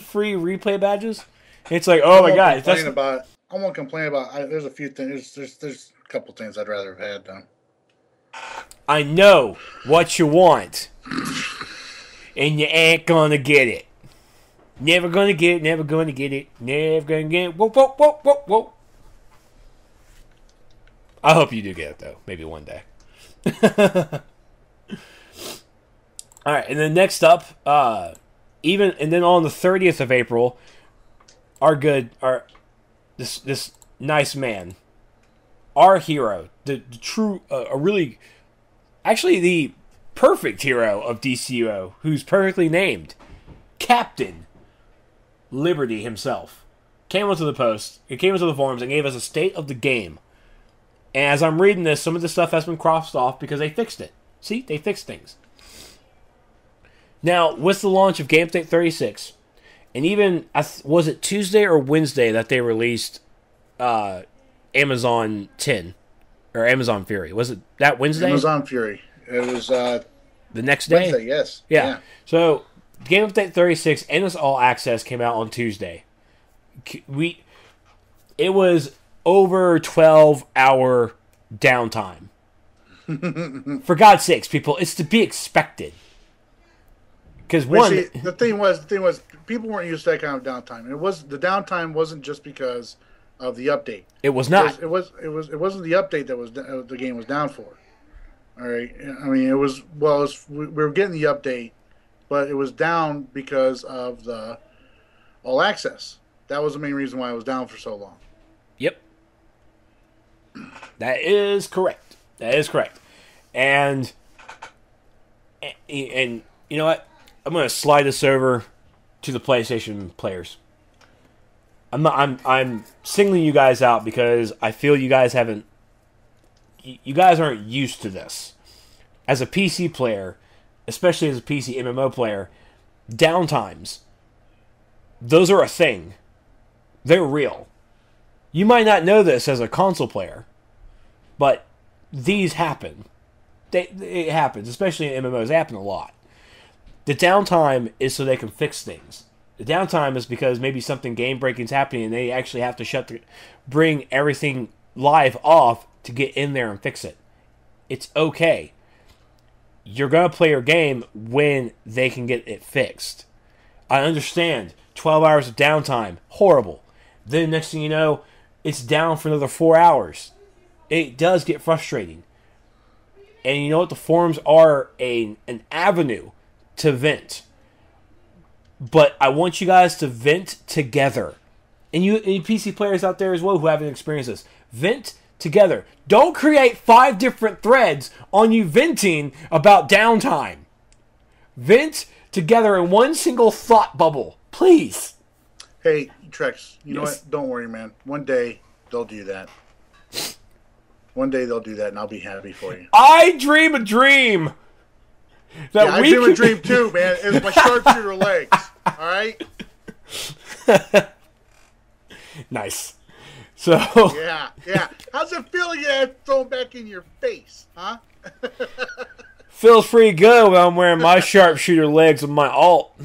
free replay badges? It's like, oh my God. I won't complain about there's a few things, there's a couple things I'd rather have had done. I know what you want, and you ain't gonna get it. Never gonna get it, never gonna get it, never gonna get it. Whoa, whoa, whoa, whoa, whoa. I hope you do get it, though. Maybe one day. Alright, and then next up, and then on the 30th of April, this nice man, our hero, the true, actually the perfect hero of DCUO, who's perfectly named, Captain Liberty himself, came onto the post, he came into the forums and gave us a state of the game. And as I'm reading this, some of the stuff has been crossed off because they fixed it. See, they fixed things. Now, with the launch of Game Update 36, and even, was it Tuesday or Wednesday that they released Amazon 10? Or Amazon Fury? Was it that Wednesday? Amazon Fury. It was the next day? Wednesday, yes. Yeah. So, Game Update 36 and this All Access came out on Tuesday. It was over 12-hour downtime. For God's sakes, people, it's to be expected. Because the thing was, people weren't used to that kind of downtime. The downtime wasn't just because of the update. It was not. It wasn't the update that was the game was down for. All right. I mean, we were getting the update, but it was down because of the All Access. That was the main reason why it was down for so long. Yep. That is correct. And you know what? I'm going to slide this over to the PlayStation players. I'm singling you guys out because I feel you guys aren't used to this. As a PC player, especially as a PC MMO player, downtimes, those are a thing. They're real. You might not know this as a console player, but these happen. It happens, especially in MMOs. They happen a lot. The downtime is so they can fix things. The downtime is because maybe something game-breaking is happening and they actually have to bring everything live off to get in there and fix it. It's okay. You're going to play your game when they can get it fixed. I understand. 12 hours of downtime. Horrible. Then next thing you know, it's down for another 4 hours. It does get frustrating. And you know what? The forums are an avenue to vent. But I want you guys to vent together. And you PC players out there as well who haven't experienced this. Vent together. Don't create 5 different threads on you venting about downtime. Vent together in one single thought bubble. Please. Hey, Trex, you know what? Don't worry, man. One day they'll do that. One day they'll do that, and I'll be happy for you. I dream a dream. I dream a dream too, man. It's my sharpshooter legs. All right? Nice. So yeah. How's it feel to get thrown back in your face, huh? Feels pretty good when I'm wearing my sharpshooter legs with my alt.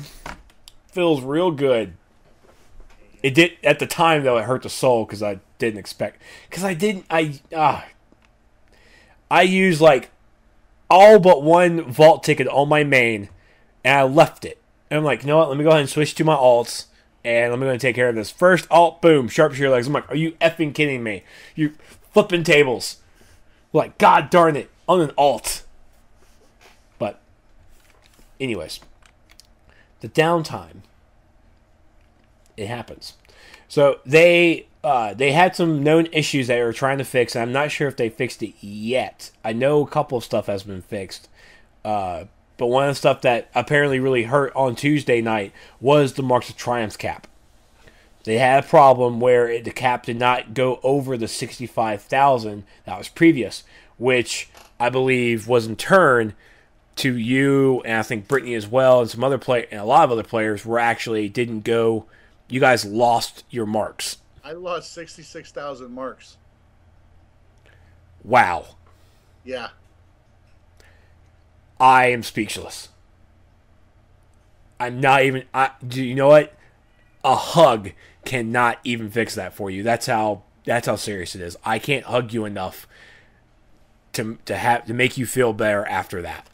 Feels real good. It did at the time though. It hurt the soul because I didn't expect. Because I used like all but one vault ticket on my main, and I left it. And I'm like, you know what? Let me go ahead and switch to my alts, and I'm going to take care of this. First alt, boom, sharpshooter legs. I'm like, are you effing kidding me? You flipping tables. Like, God darn it, on an alt. But, anyways, the downtime, it happens. So they had some known issues that they were trying to fix, and I'm not sure if they fixed it yet. I know a couple of stuff has been fixed. But one of the stuff that apparently really hurt on Tuesday night was the Marks of Triumph cap. They had a problem where the cap did not go over the 65,000 that was previous, which I believe was in turn to you, and I think Brittany as well, and some other and a lot of other players were actually didn't go. You guys lost your marks. I lost 66,000 marks. Wow. Yeah. I am speechless. I'm not even. Do you know what? A hug cannot even fix that for you. That's how serious it is. I can't hug you enough to make you feel better after that.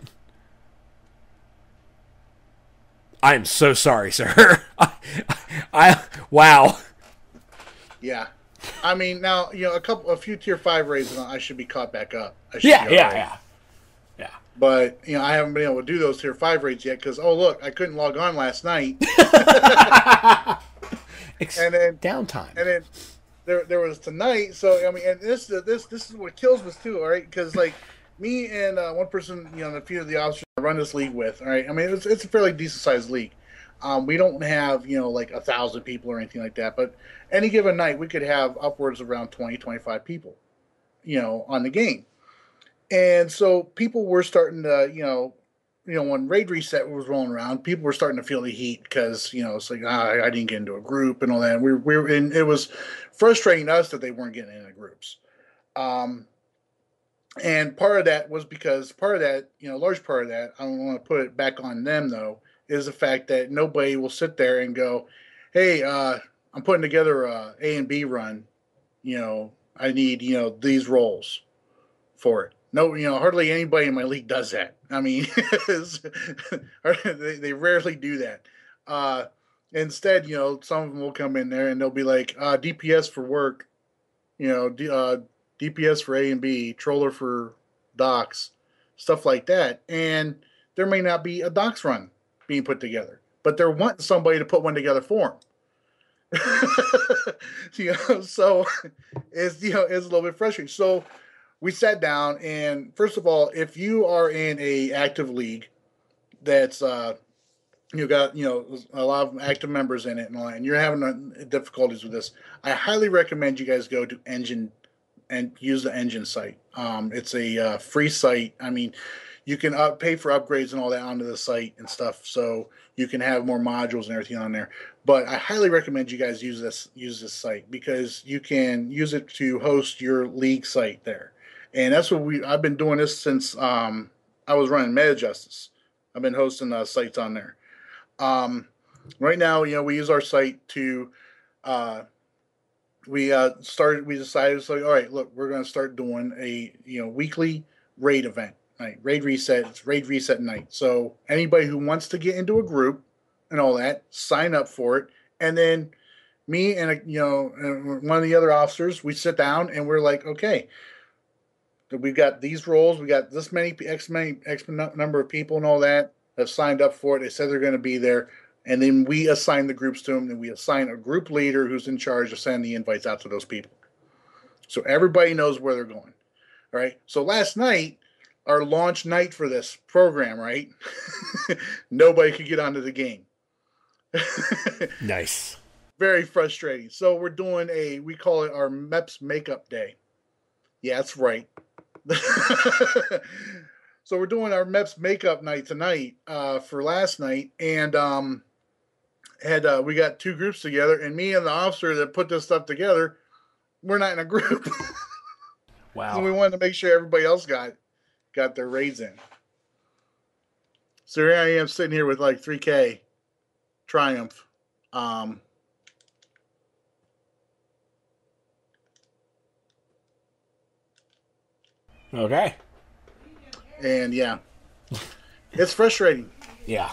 I am so sorry, sir. Wow. Yeah. I mean, now, a few tier 5 raids, and I should be caught back up. Yeah. But, I haven't been able to do those tier 5 raids yet because, oh, look, I couldn't log on last night. And then downtime. And then there was tonight. So, I mean, and this is what kills us, too, all right? Because, like, me and one person, and a few of the officers I run this league with, all right? I mean, it's a fairly decent-sized league. We don't have, like 1,000 people or anything like that. But any given night, we could have upwards of around 20, 25 people, on the game. And so people were starting to, when Raid Reset was rolling around, people were starting to feel the heat because it's like I didn't get into a group and all that. We were in. It was frustrating us that they weren't getting into groups. And part of that was because large part of that, I don't want to put it back on them though, is the fact that nobody will sit there and go, hey, I'm putting together a A and B run. I need, these roles for it. No, hardly anybody in my league does that. I mean, they rarely do that. Instead, some of them will come in there and they'll be like, DPS for work, DPS for A and B, Troller for Docs, stuff like that. And there may not be a Docs run being put together, but they're wanting somebody to put one together for them. So it's it's a little bit frustrating. So we sat down, and first of all, if you are in a active league that's you got a lot of active members in it and all that, and you're having difficulties with this, I highly recommend you guys go to Engine and use the Engine site. It's a free site. I mean, you can pay for upgrades and all that onto the site and stuff, so you can have more modules and everything on there. But I highly recommend you guys use this site because you can use it to host your league site there. And that's what I've been doing this since I was running Meta Justice. I've been hosting sites on there. Right now, we use our site to we decided, so all right, look, we're going to start doing a weekly raid event. Right, raid reset. It's raid reset night. So anybody who wants to get into a group and all that, sign up for it. And then me and and one of the other officers, we sit down and we're like, okay, we've got these roles. We got this many X number of people and all that have signed up for it. They said they're going to be there. And then we assign the groups to them, and we assign a group leader who's in charge of sending the invites out to those people. So everybody knows where they're going. All right. So last night, our launch night for this program, right? Nobody could get onto the game. Nice. Very frustrating. So we're doing we call it our MEPS makeup day. Yeah, that's right. So we're doing our MEPS makeup night tonight for last night. And we got two groups together, and me and the officer that put this stuff together, we're not in a group. Wow. So we wanted to make sure everybody else got their raids in. So here I am sitting here with like 3K Triumph. Okay. And yeah, it's frustrating. Yeah.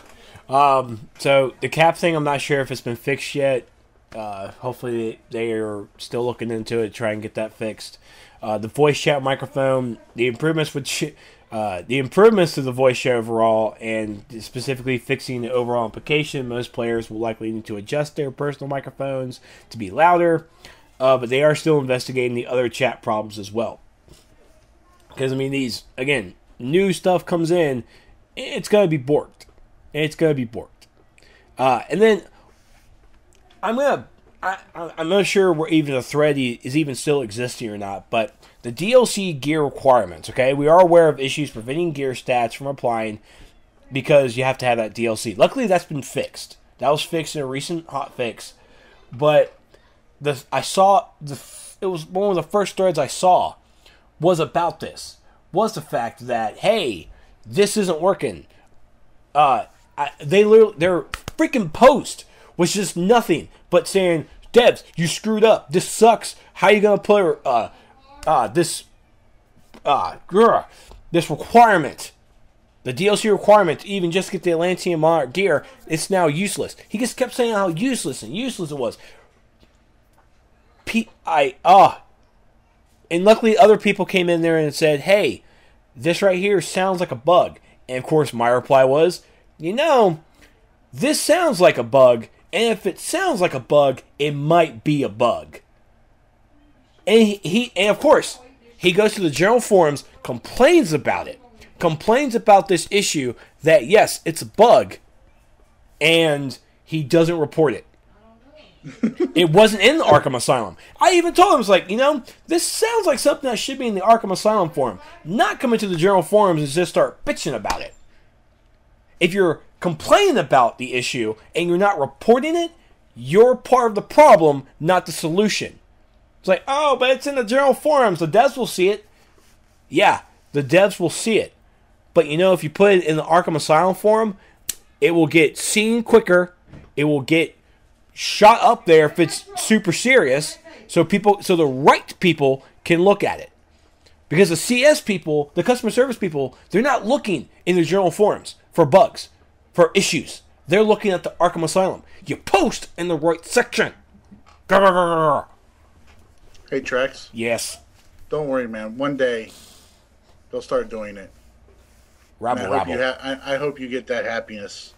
So the cap thing, I'm not sure if it's been fixed yet. Hopefully they are still looking into it to try and get that fixed. The voice chat microphone, the improvements to the voice chat overall, and specifically fixing the overall implication. Most players will likely need to adjust their personal microphones to be louder, but they are still investigating the other chat problems as well. Because, I mean, these, again, new stuff comes in, it's going to be borked. And then I'm not sure where even the thread is even still existing or not, but the DLC gear requirements, okay? We are aware of issues preventing gear stats from applying because you have to have that DLC. Luckily, that's been fixed. That was fixed in a recent hot fix. But it was one of the first threads I saw was about this. Was the fact that, hey, this isn't working. Their freaking post was just nothing but saying, Debs, you screwed up. This sucks. How are you gonna put this requirement, the DLC requirement, to even just get the Atlantean Monarch gear? It's now useless. He just kept saying how useless it was. And luckily other people came in there and said, hey, this right here sounds like a bug. And of course my reply was, this sounds like a bug, and if it sounds like a bug, it might be a bug. And of course, he goes to the general forums, complains about this issue, that yes, it's a bug, and he doesn't report it. It wasn't in the Arkham Asylum. I even told him, I was like, this sounds like something that should be in the Arkham Asylum forum. Not come into the general forums and just start bitching about it. If you're complaining about the issue and you're not reporting it, you're part of the problem, not the solution. It's like, oh, but it's in the general forums. The devs will see it. Yeah, the devs will see it. But if you put it in the Arkham Asylum forum, it will get seen quicker. It will get shot up there if it's super serious. So the right people can look at it. Because the CS people, the customer service people, they're not looking in the general forums for bugs, for issues. They're looking at the Arkham Asylum. You post in the right section. Grr. Hey, Trex. Yes. Don't worry, man. One day, they'll start doing it. Rabble. I hope you get that happiness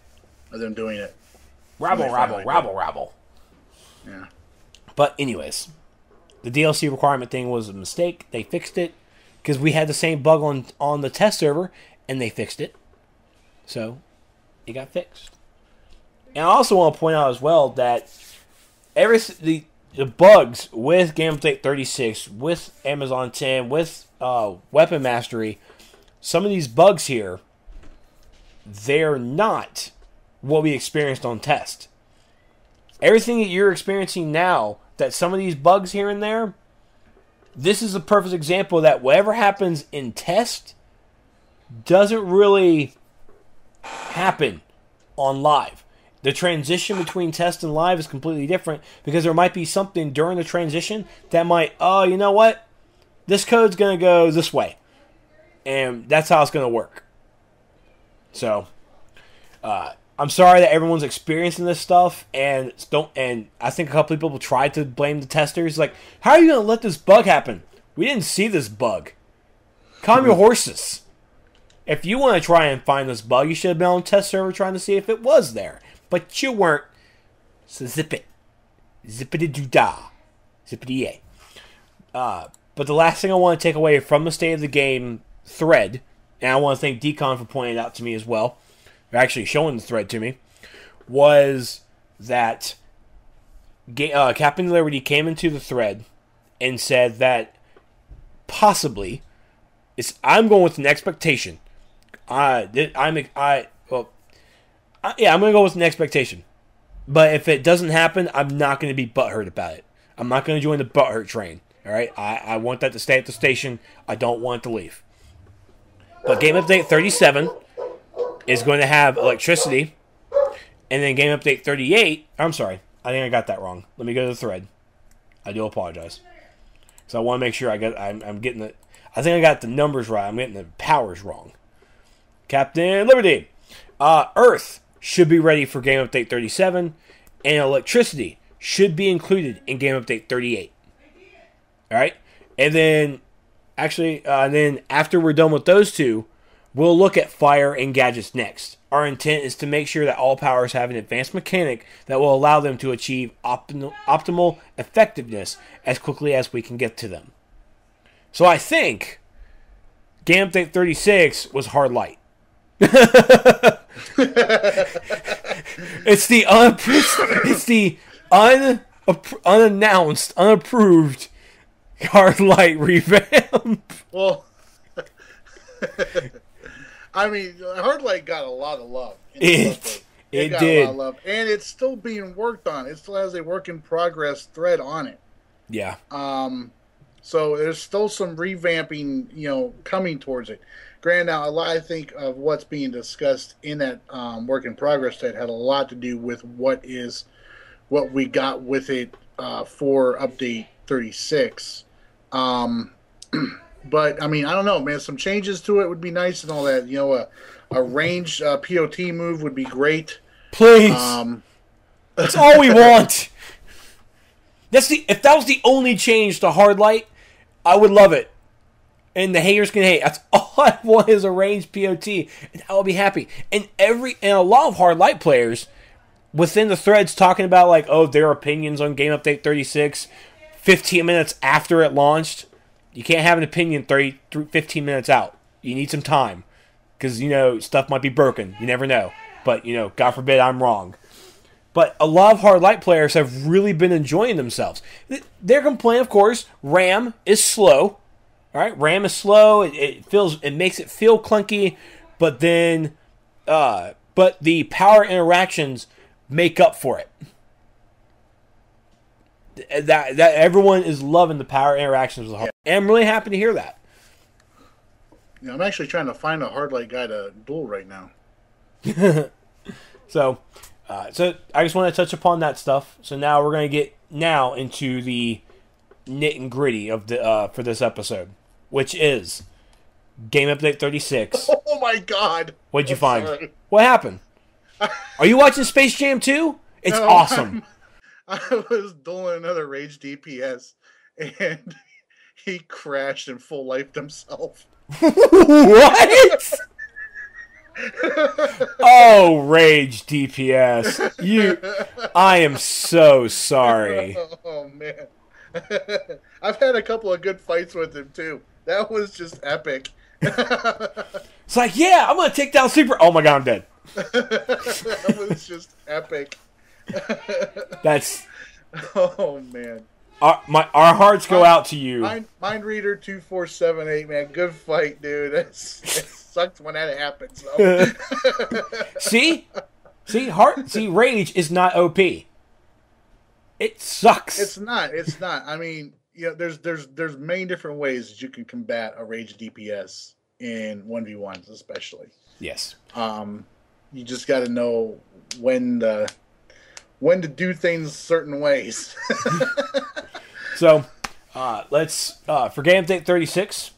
of them doing it. Rabble. Yeah. But anyways, the DLC requirement thing was a mistake. They fixed it because we had the same bug on the test server, and they fixed it. So, it got fixed. And I also want to point out as well that the bugs with Game Update 36, with Amazon 10, with Weapon Mastery, some of these bugs here, they're not what we experienced on test. Everything that you're experiencing now, that some of these bugs here and there, this is a perfect example that whatever happens in test doesn't really happen on live. The transition between test and live is completely different because there might be something during the transition that might, oh, you know what? This code's going to go this way. And that's how it's going to work. So, I'm sorry that everyone's experiencing this stuff, and I think a couple people tried to blame the testers. Like, how are you going to let this bug happen? We didn't see this bug. Calm your horses. If you want to try and find this bug, you should have been on the test server trying to see if it was there. But you weren't. So zip it. Zippity-doo-dah. Zippity-yay. But the last thing I want to take away from the State of the Game thread, and I want to thank Decon for pointing it out to me as well, or actually showing the thread to me, was that Captain Liberty came into the thread and said that possibly, I'm going with an expectation. I'm going to go with an expectation. But if it doesn't happen, I'm not going to be butthurt about it. I'm not going to join the butthurt train. All right, I want that to stay at the station. I don't want it to leave. But Game Update 37 is going to have electricity, and then Game Update 38. I'm sorry, I think I got that wrong. Let me go to the thread. I do apologize. So I want to make sure I'm getting it. I think I got the numbers right. I'm getting the powers wrong. Captain Liberty, Earth should be ready for Game Update 37, and electricity should be included in Game Update 38. All right, and then after we're done with those two, we'll look at fire and gadgets next. Our intent is to make sure that all powers have an advanced mechanic that will allow them to achieve optimal effectiveness as quickly as we can get to them. So I think Game Update 36 was hard light. It's the unannounced, unapproved hard light revamp. Well, I mean, hard light got a lot of love. It got did. A lot of love, and it's still being worked on. It still has a work in progress thread on it. Yeah. So there's still some revamping, coming towards it. Granted, now a lot, I think, of what's being discussed in that work in progress thread had a lot to do with what we got with it for update 36. But I mean, I don't know, man. Some changes to it would be nice and all that. A ranged POT move would be great. Please, that's all we want. If that was the only change to hard light, I would love it. And the haters can hate. That's all I want is a ranged POT, and I will be happy. And a lot of hard light players within the threads talking about their opinions on Game Update 36, 15 minutes after it launched. You can't have an opinion 15 minutes out. You need some time. Because, stuff might be broken. You never know. But, God forbid I'm wrong. But a lot of hard light players have really been enjoying themselves. Their complaint, of course, RAM is slow. All right, RAM is slow. It makes it feel clunky. But then but the power interactions make up for it. That everyone is loving the power interactions with the hard. And I'm really happy to hear that. Yeah, I'm actually trying to find a hardlight guy to duel right now. So I just want to touch upon that stuff. So now we're going to get into the nit and gritty of the for this episode, which is Game Update 36. Oh my God! What'd you find? Sorry. What happened? Are you watching Space Jam 2? It's awesome. I was dueling another Rage DPS, and he crashed and full lifed himself. What? Oh, Rage DPS. I am so sorry. Oh, man. I've had a couple of good fights with him, too. That was just epic. It's like, yeah, I'm going to take down Super... Oh, my God, I'm dead. That was just epic. That's... Oh, man. Our hearts go out to you. Mind Reader 2478, man. Good fight, dude. It sucks when that happens, though. See, Rage is not OP. It sucks. It's not. I mean, there's many different ways that you can combat a Rage DPS in 1v1s, especially. Yes. You just got to know when to do things certain ways. So, let's for Game Update 36.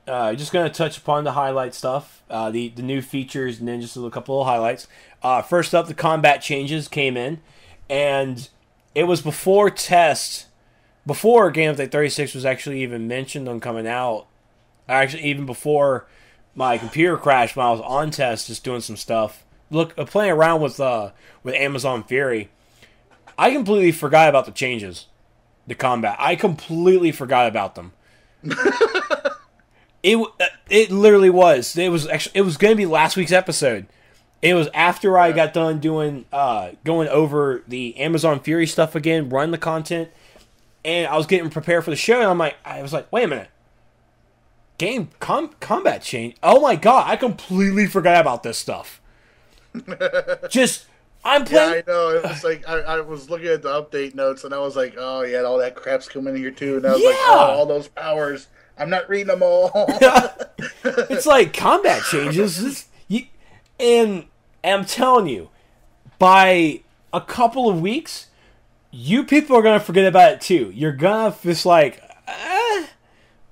Just going to touch upon the highlight stuff, the new features, and then just a couple of highlights. First up, the combat changes came in, and it was before Game Update 36 was actually even mentioned on coming out. Actually, even before my computer crashed when I was on test, just doing some stuff, playing around with Amazon Fury. I completely forgot about the changes, the combat. I completely forgot about them. It literally was. It was going to be last week's episode. It was after I got done doing going over the Amazon Fury stuff again, run the content, and I was getting prepared for the show. And I was like, wait a minute, combat change. Oh my God, I completely forgot about this stuff. I'm playing. Yeah, I know. It was like I was looking at the update notes, and I was like, oh yeah, all that crap's coming in here too. And I was like, oh, all those powers. I'm not reading them all. It's like combat changes, and I'm telling you, by a couple of weeks, you people are gonna forget about it too. You're gonna just like, I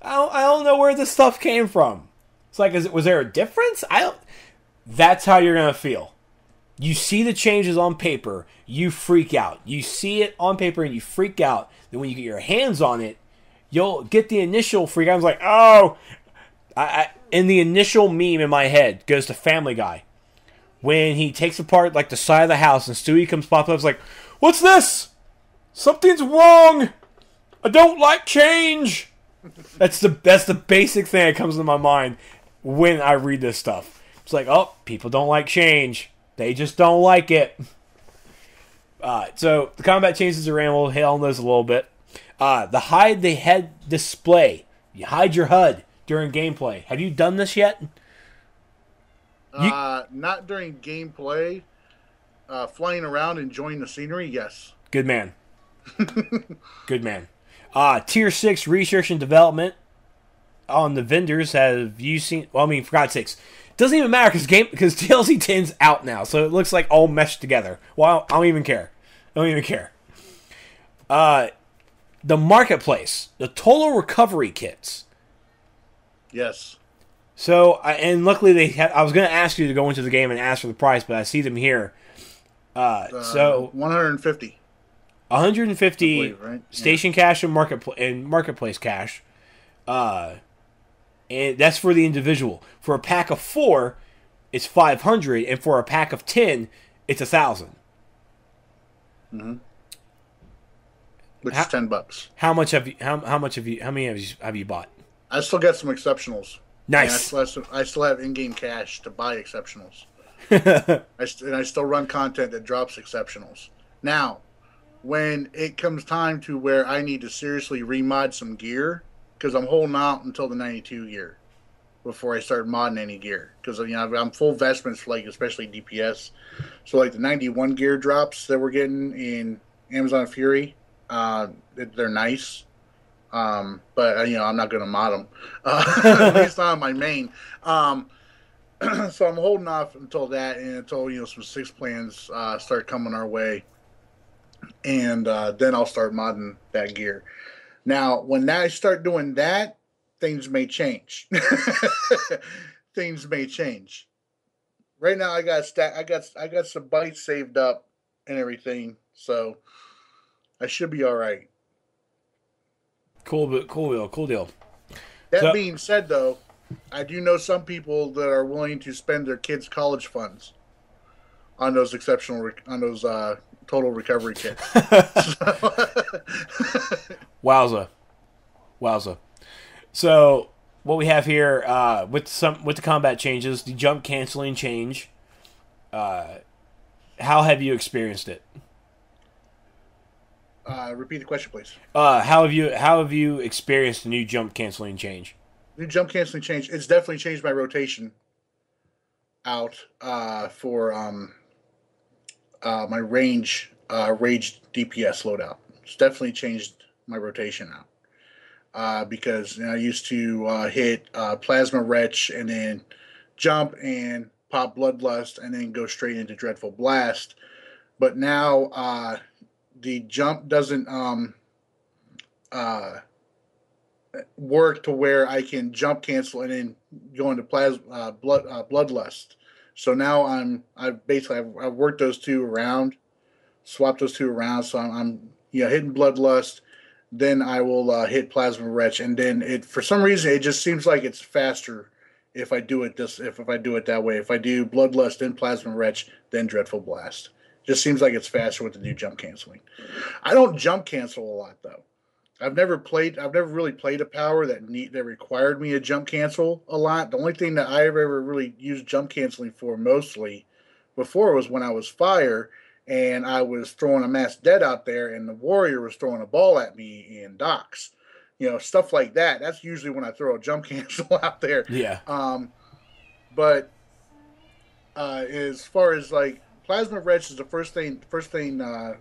don't know where this stuff came from. It's like, was there a difference? That's how you're gonna feel. You see the changes on paper, you freak out. You see it on paper and you freak out. Then when you get your hands on it, you'll get the initial freak out. I was like, oh, and the initial meme in my head goes to Family Guy. When he takes apart like the side of the house and Stewie comes popping up, it's like, what's this? Something's wrong. I don't like change. That's the basic thing that comes to my mind when I read this stuff. It's like, oh, people don't like change. They just don't like it. So the combat changes around. We'll hit on those a little bit. The hide the head display. You hide your HUD during gameplay. Have you done this yet? Not during gameplay. Flying around, enjoying the scenery, yes. Good man. Good man. Tier 6 research and development on the vendors. Have you seen... Well, I mean, for God's sakes. It doesn't even matter because DLC 10's out now, so it looks like all meshed together. Well, I don't even care. The marketplace. The total recovery kits. Yes. So, and luckily I was going to ask you to go into the game and ask for the price, but I see them here. So 150. 150 believe, right? station cash and marketplace cash. And that's for the individual. For a pack of 4, it's 500, and for a pack of 10, it's 1,000. Mm-hmm. Which is $10. How many have you bought? I still got some exceptionals. Nice. I still have in-game cash to buy exceptionals. I still run content that drops exceptionals. Now, when it comes time to where I need to seriously remod some gear, because I'm holding out until the 92 gear. before I start modding any gear, because I'm full vestments for like especially DPS. So like the 91 gear drops that we're getting in Amazon Fury, they're nice. But I'm not going to mod them, at least not on my main. So I'm holding off until that, and until some six plans start coming our way, and then I'll start modding that gear. Now, when I start doing that, things may change. Things may change. Right now, I got some bytes saved up and everything, so I should be all right. Cool deal. That being said, though, I do know some people that are willing to spend their kids' college funds on those total recovery kits. Wowza. So what we have here with the combat changes, the jump canceling change. How have you experienced it? Repeat the question, please. How have you experienced the new jump canceling change? New jump canceling change. It's definitely changed my rotation out for my rage DPS loadout. It's definitely changed my rotation out because I used to hit Plasma Wretch and then jump and pop Bloodlust and then go straight into Dreadful Blast. But now the jump doesn't work to where I can jump cancel and then go into Bloodlust. So now I've worked those two around, swapped those two around. So I'm hitting Bloodlust, then I will hit Plasma Wretch, and then for some reason it just seems like it's faster if I do it that way. If I do Bloodlust, then Plasma Wretch, then Dreadful Blast. Just seems like it's faster with the new jump canceling. I don't jump cancel a lot though. I've never really played a power that required me to jump cancel a lot. The only thing that I ever really used jump canceling for mostly before was when I was fire and I was throwing a mass dead out there and the warrior was throwing a ball at me in docks. Stuff like that. That's usually when I throw a jump cancel out there. Yeah. But as far as like Plasma Wretch is the first thing.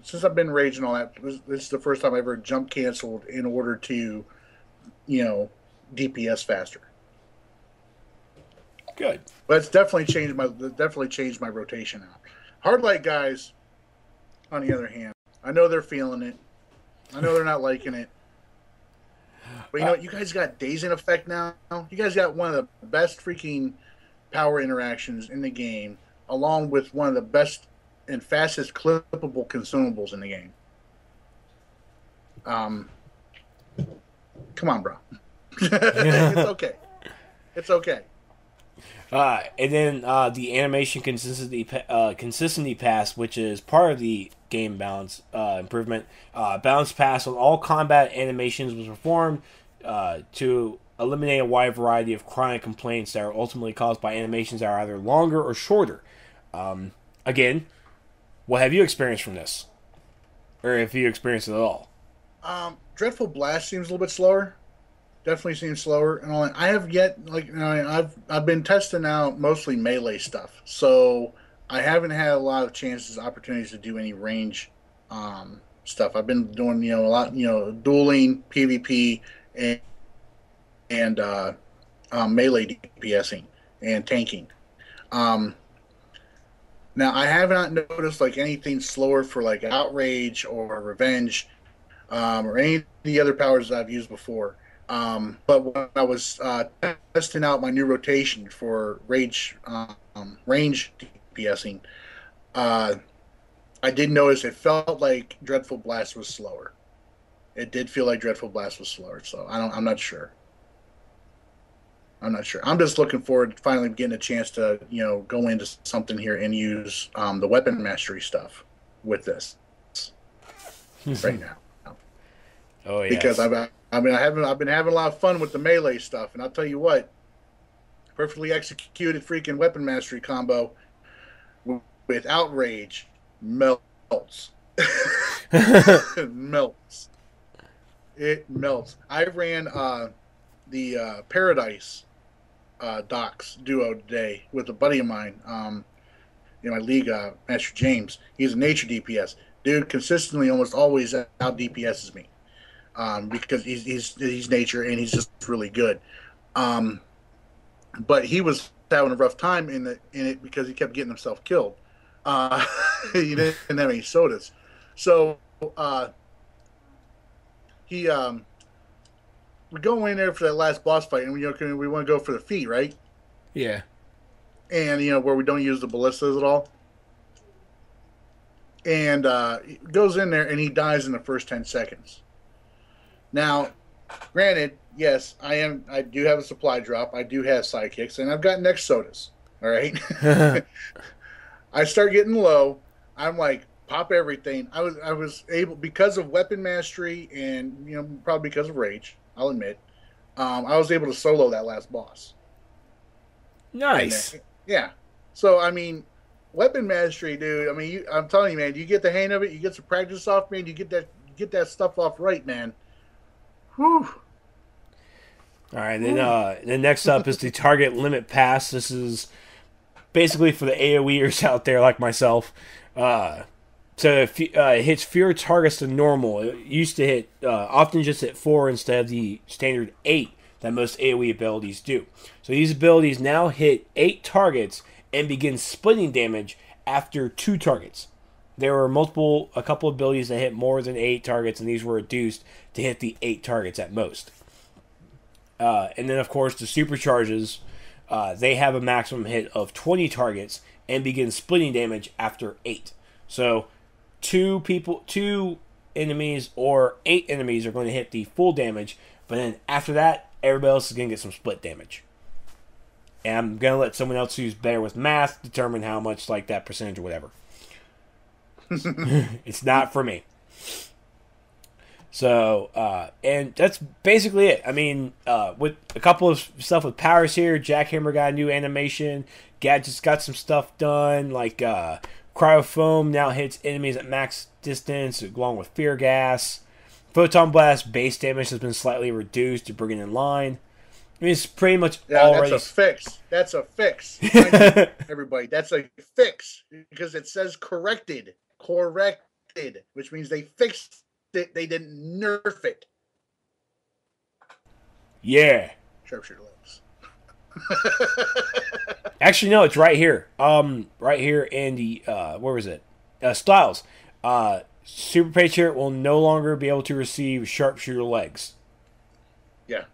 Since I've been raging all that, this is the first time I ever jump canceled in order to, DPS faster. Good. But it's definitely changed my rotation out. Hardlight guys, on the other hand, I know they're feeling it. I know they're not liking it. But you guys got Dazing Effect now. You guys got one of the best freaking power interactions in the game, along with one of the best and fastest clippable consumables in the game. Come on, bro. It's okay. It's okay. And then the animation consistency pass, which is part of the game balance improvement. Balance pass on all combat animations was performed to eliminate a wide variety of chronic complaints that are ultimately caused by animations that are either longer or shorter. Again, what have you experienced from this? Or if you experienced it at all? Dreadful Blast seems a little bit slower. Definitely seems slower. And all that. I have yet, I've been testing out mostly melee stuff. So I haven't had a lot of opportunities to do any range stuff. I've been doing, a lot, dueling, PvP, and melee DPSing and tanking. Now, I have not noticed anything slower for Outrage or Revenge or any of the other powers that I've used before. But when I was testing out my new rotation for range DPSing, I did notice it felt like Dreadful Blast was slower. It did feel like Dreadful Blast was slower, so I'm not sure. I'm just looking forward to finally getting a chance to, go into something here and use the weapon mastery stuff with this right now. Oh yeah. Because I've been having a lot of fun with the melee stuff, and I'll tell you what, perfectly executed freaking weapon mastery combo with Outrage melts. It melts. It melts. I ran the Paradise Doc's duo today with a buddy of mine. In my league, Master James. He's a nature DPS. Dude consistently almost always out DPSs me. Because he's nature and he's just really good. But he was having a rough time in it because he kept getting himself killed. He didn't have any sodas, so we go in there for that last boss fight, and we want to go for the feat, right? Yeah. And where we don't use the ballistas at all. And he goes in there and he dies in the first 10 seconds. Now, granted, yes, I do have a supply drop. I do have sidekicks, and I've got next sodas. All right. I start getting low. I'm like, pop everything. I was able, because of weapon mastery and probably because of rage, I'll admit, I was able to solo that last boss. Nice. Yeah. So I mean, weapon mastery, dude. I mean, I'm telling you, man. You get the hang of it. You get some practice off, man. You get that stuff off right, man. Whew. All right, then next up is the target limit pass. This is basically for the AoEers out there like myself. So it hits fewer targets than normal. It used to hit often just hit 4 instead of the standard 8 that most AoE abilities do. So these abilities now hit 8 targets and begin splitting damage after 2 targets. There were a couple of abilities that hit more than 8 targets, and these were reduced to hit the 8 targets at most. And then, of course, the supercharges, they have a maximum hit of 20 targets and begin splitting damage after 8. So 2 enemies or 8 enemies are going to hit the full damage, but then after that, everybody else is going to get some split damage. And I'm going to let someone else who's better with math determine how much, like, that percentage or whatever. It's not for me. So, and that's basically it. I mean, with a couple of stuff with powers here, Jackhammer got a new animation, Gadget's got some stuff done, like Cryofoam now hits enemies at max distance, along with Fear Gas. Photon Blast base damage has been slightly reduced to bring it in line. I mean, it's pretty much already... That's a fix. That's a fix. Everybody, that's a fix. Because it says corrected. Corrected. Which means they fixed it. They didn't nerf it. Yeah. Sharpshooter legs. Actually, no, it's right here. Right here in the, where was it? Styles. Super Patriot will no longer be able to receive sharpshooter legs. Yeah.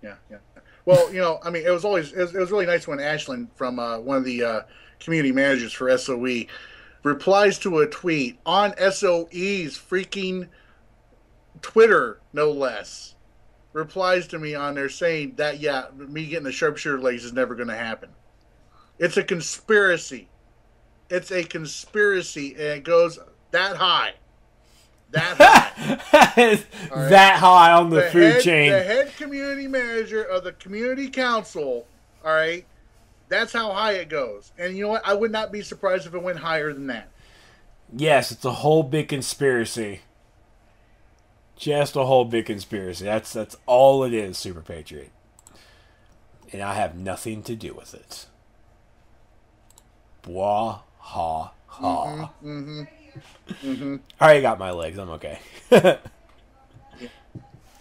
Well, I mean, it was really nice when Ashlyn from one of the community managers for SOE replies to a tweet on SOE's freaking Twitter, no less. Replies to me on there saying that, yeah, me getting the sharpshooter legs is never going to happen. It's a conspiracy. It's a conspiracy, and it goes that high. That high. Right? That high on the food chain. The head community manager of the community council, all right, that's how high it goes. And you know what? I would not be surprised if it went higher than that. Yes, it's a whole big conspiracy. Just a whole big conspiracy. That's all it is, Super Patriot. And I have nothing to do with it. Blah, ha, ha. I already got my legs. I'm okay.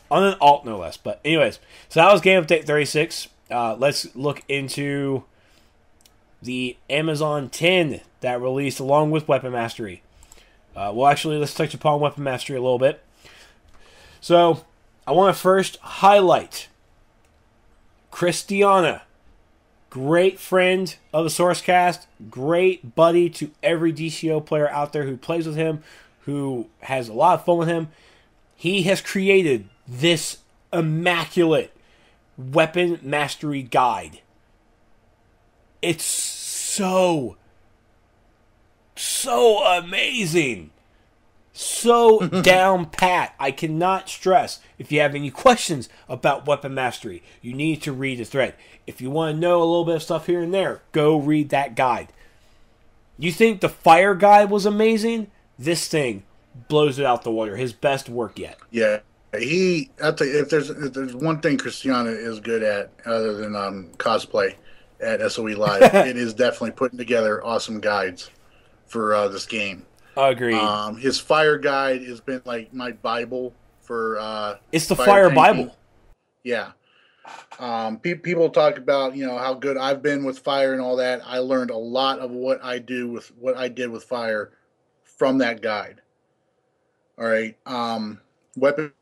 On an alt, no less. But anyways, so that was Game Update 36. Let's look into the Amazon 10 that released along with Weapon Mastery. Well, actually, let's touch upon Weapon Mastery a little bit. So, I want to first highlight Christiana. Great friend of the SourceCast. Great buddy to every DCO player out there who plays with him, who has a lot of fun with him. He has created this immaculate Weapon Mastery Guide. It's so amazing. So down pat. I cannot stress. If you have any questions about Weapon Mastery, you need to read the thread. If you want to know a little bit of stuff here and there, go read that guide. You think the Fire Guide was amazing? This thing blows it out the water. His best work yet. Yeah. I'll tell you, if there's one thing Christiana is good at other than cosplay, at SOE Live. It is definitely putting together awesome guides for this game. Agreed. His fire guide has been like my Bible for It's the fire Fire tanking. Bible. Yeah. People talk about how good I've been with fire and all that. I learned a lot of what I did with fire from that guide. All right. Weapon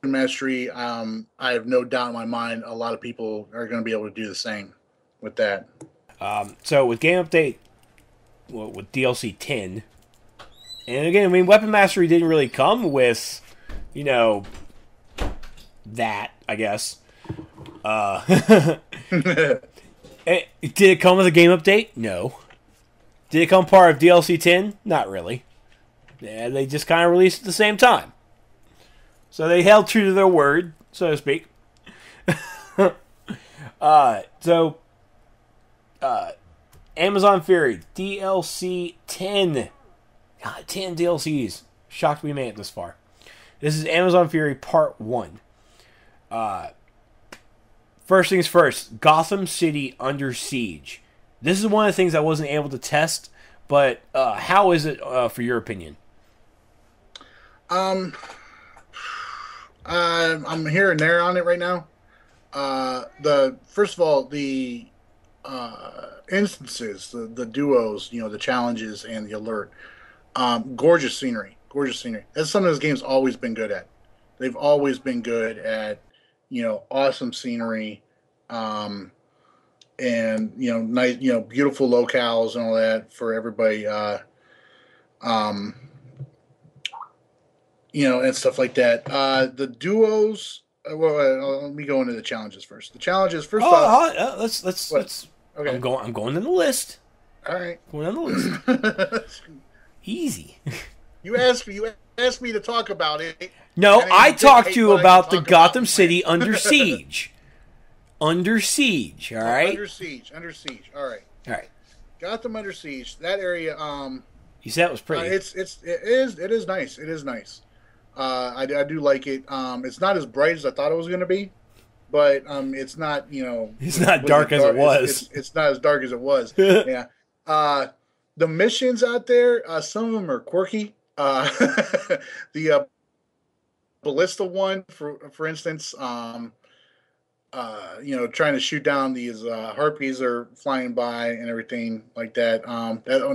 mastery. I have no doubt in my mind a lot of people are going to be able to do the same with that. So with game update, well, with DLC 10, and again, I mean, weapon mastery didn't really come with, that, I guess. Did it come with a game update? No. Did it come part of DLC 10? Not really. Yeah, they just kind of released at the same time. So they held true to their word, so to speak. Amazon Fury, DLC 10. God, 10 DLCs. Shocked we made it this far. This is Amazon Fury Part 1. First things first, Gotham City Under Siege. This is one of the things I wasn't able to test, but how is it for your opinion? I'm here and there on it right now. First of all, the instances, the duos, the challenges and the alert. Gorgeous scenery. That's something this game's always been good at. They've always been good at, awesome scenery, and nice, beautiful locales and all that for everybody, and stuff like that. The duos. Let me go into the challenges first. The challenges first off. Let's. Okay. I'm going to the list. All right. Going on the list. Easy. You asked me to talk about it. No, I talked to you about the Gotham City Under Siege. Under Siege, all right? Under Siege. All right. Gotham Under Siege. That area. You said it was pretty. It is nice. It is nice. I do like it. It's not as bright as I thought it was going to be, but it's not. It's not dark as it was. It's not as dark as it was. Yeah. The missions out there, some of them are quirky. The ballista one, for instance, trying to shoot down these harpies that are flying by and everything like that.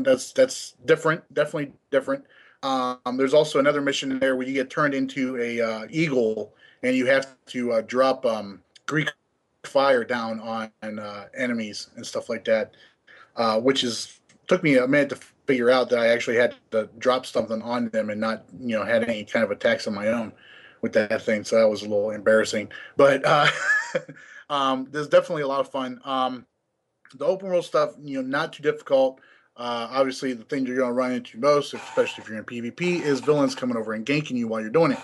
That's different, definitely different. There's also another mission there where you get turned into a eagle and you have to drop Greek fire down on enemies and stuff like that, which took me a minute to figure out that I actually had to drop something on them and not, had any kind of attacks of my own with that thing. So that was a little embarrassing. But there's definitely a lot of fun. The open world stuff, not too difficult. Obviously, the thing you're going to run into most, especially if you're in PvP, is villains coming over and ganking you while you're doing it.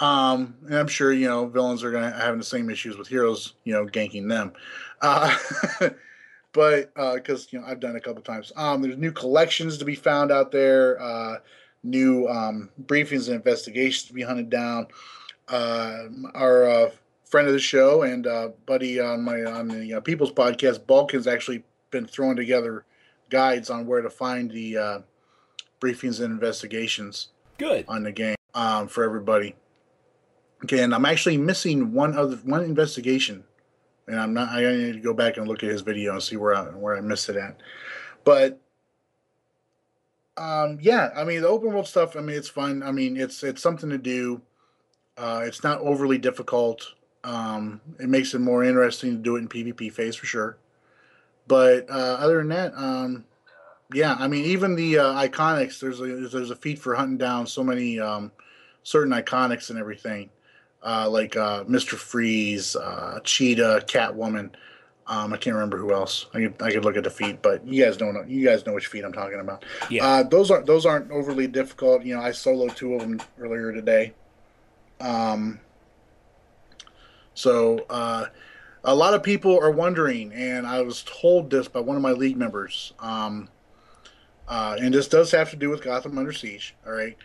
And I'm sure, villains are going to have the same issues with heroes, ganking them. But because I've done it a couple times. There's new collections to be found out there, new briefings and investigations to be hunted down. Our friend of the show and buddy on the People's Podcast, Balkan's actually been throwing together guides on where to find the briefings and investigations. Good on the game for everybody. Okay, and I'm actually missing one investigation. And I need to go back and look at his video and see where I missed it at. But yeah, I mean the open world stuff, I mean it's fun. I mean it's something to do. It's not overly difficult. It makes it more interesting to do it in PvP phase for sure. But other than that, yeah, I mean even the iconics, there's a feat for hunting down so many certain iconics and everything. Like Mr. Freeze, Cheetah, Catwoman. I can't remember who else. I could look at the feat, but you guys know which feat I'm talking about. Yeah. Those aren't overly difficult. I soloed 2 of them earlier today. So a lot of people are wondering, and I was told this by one of my league members. And this does have to do with Gotham Under Siege. All right.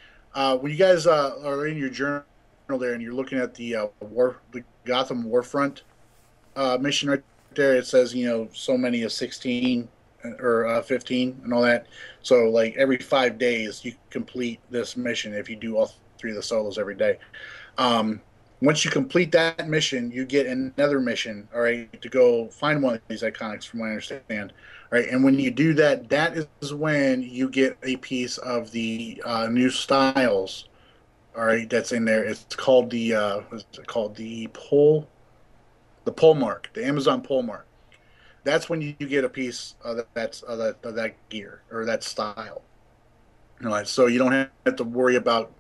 When you guys are in your journal there and you're looking at the Gotham Warfront mission right there it says, so many of 16 or 15 and all that. So like every 5 days you complete this mission if you do all three of the solos every day. Once you complete that mission, you get another mission, all right, to go find one of these iconics, from what I understand. All right, and when you do that, that is when you get a piece of the new styles, all right, that's in there. It's called what's it called? The pole mark, the Amazon pole mark. That's when you get a piece of that gear or that style. All right, so you don't have to worry about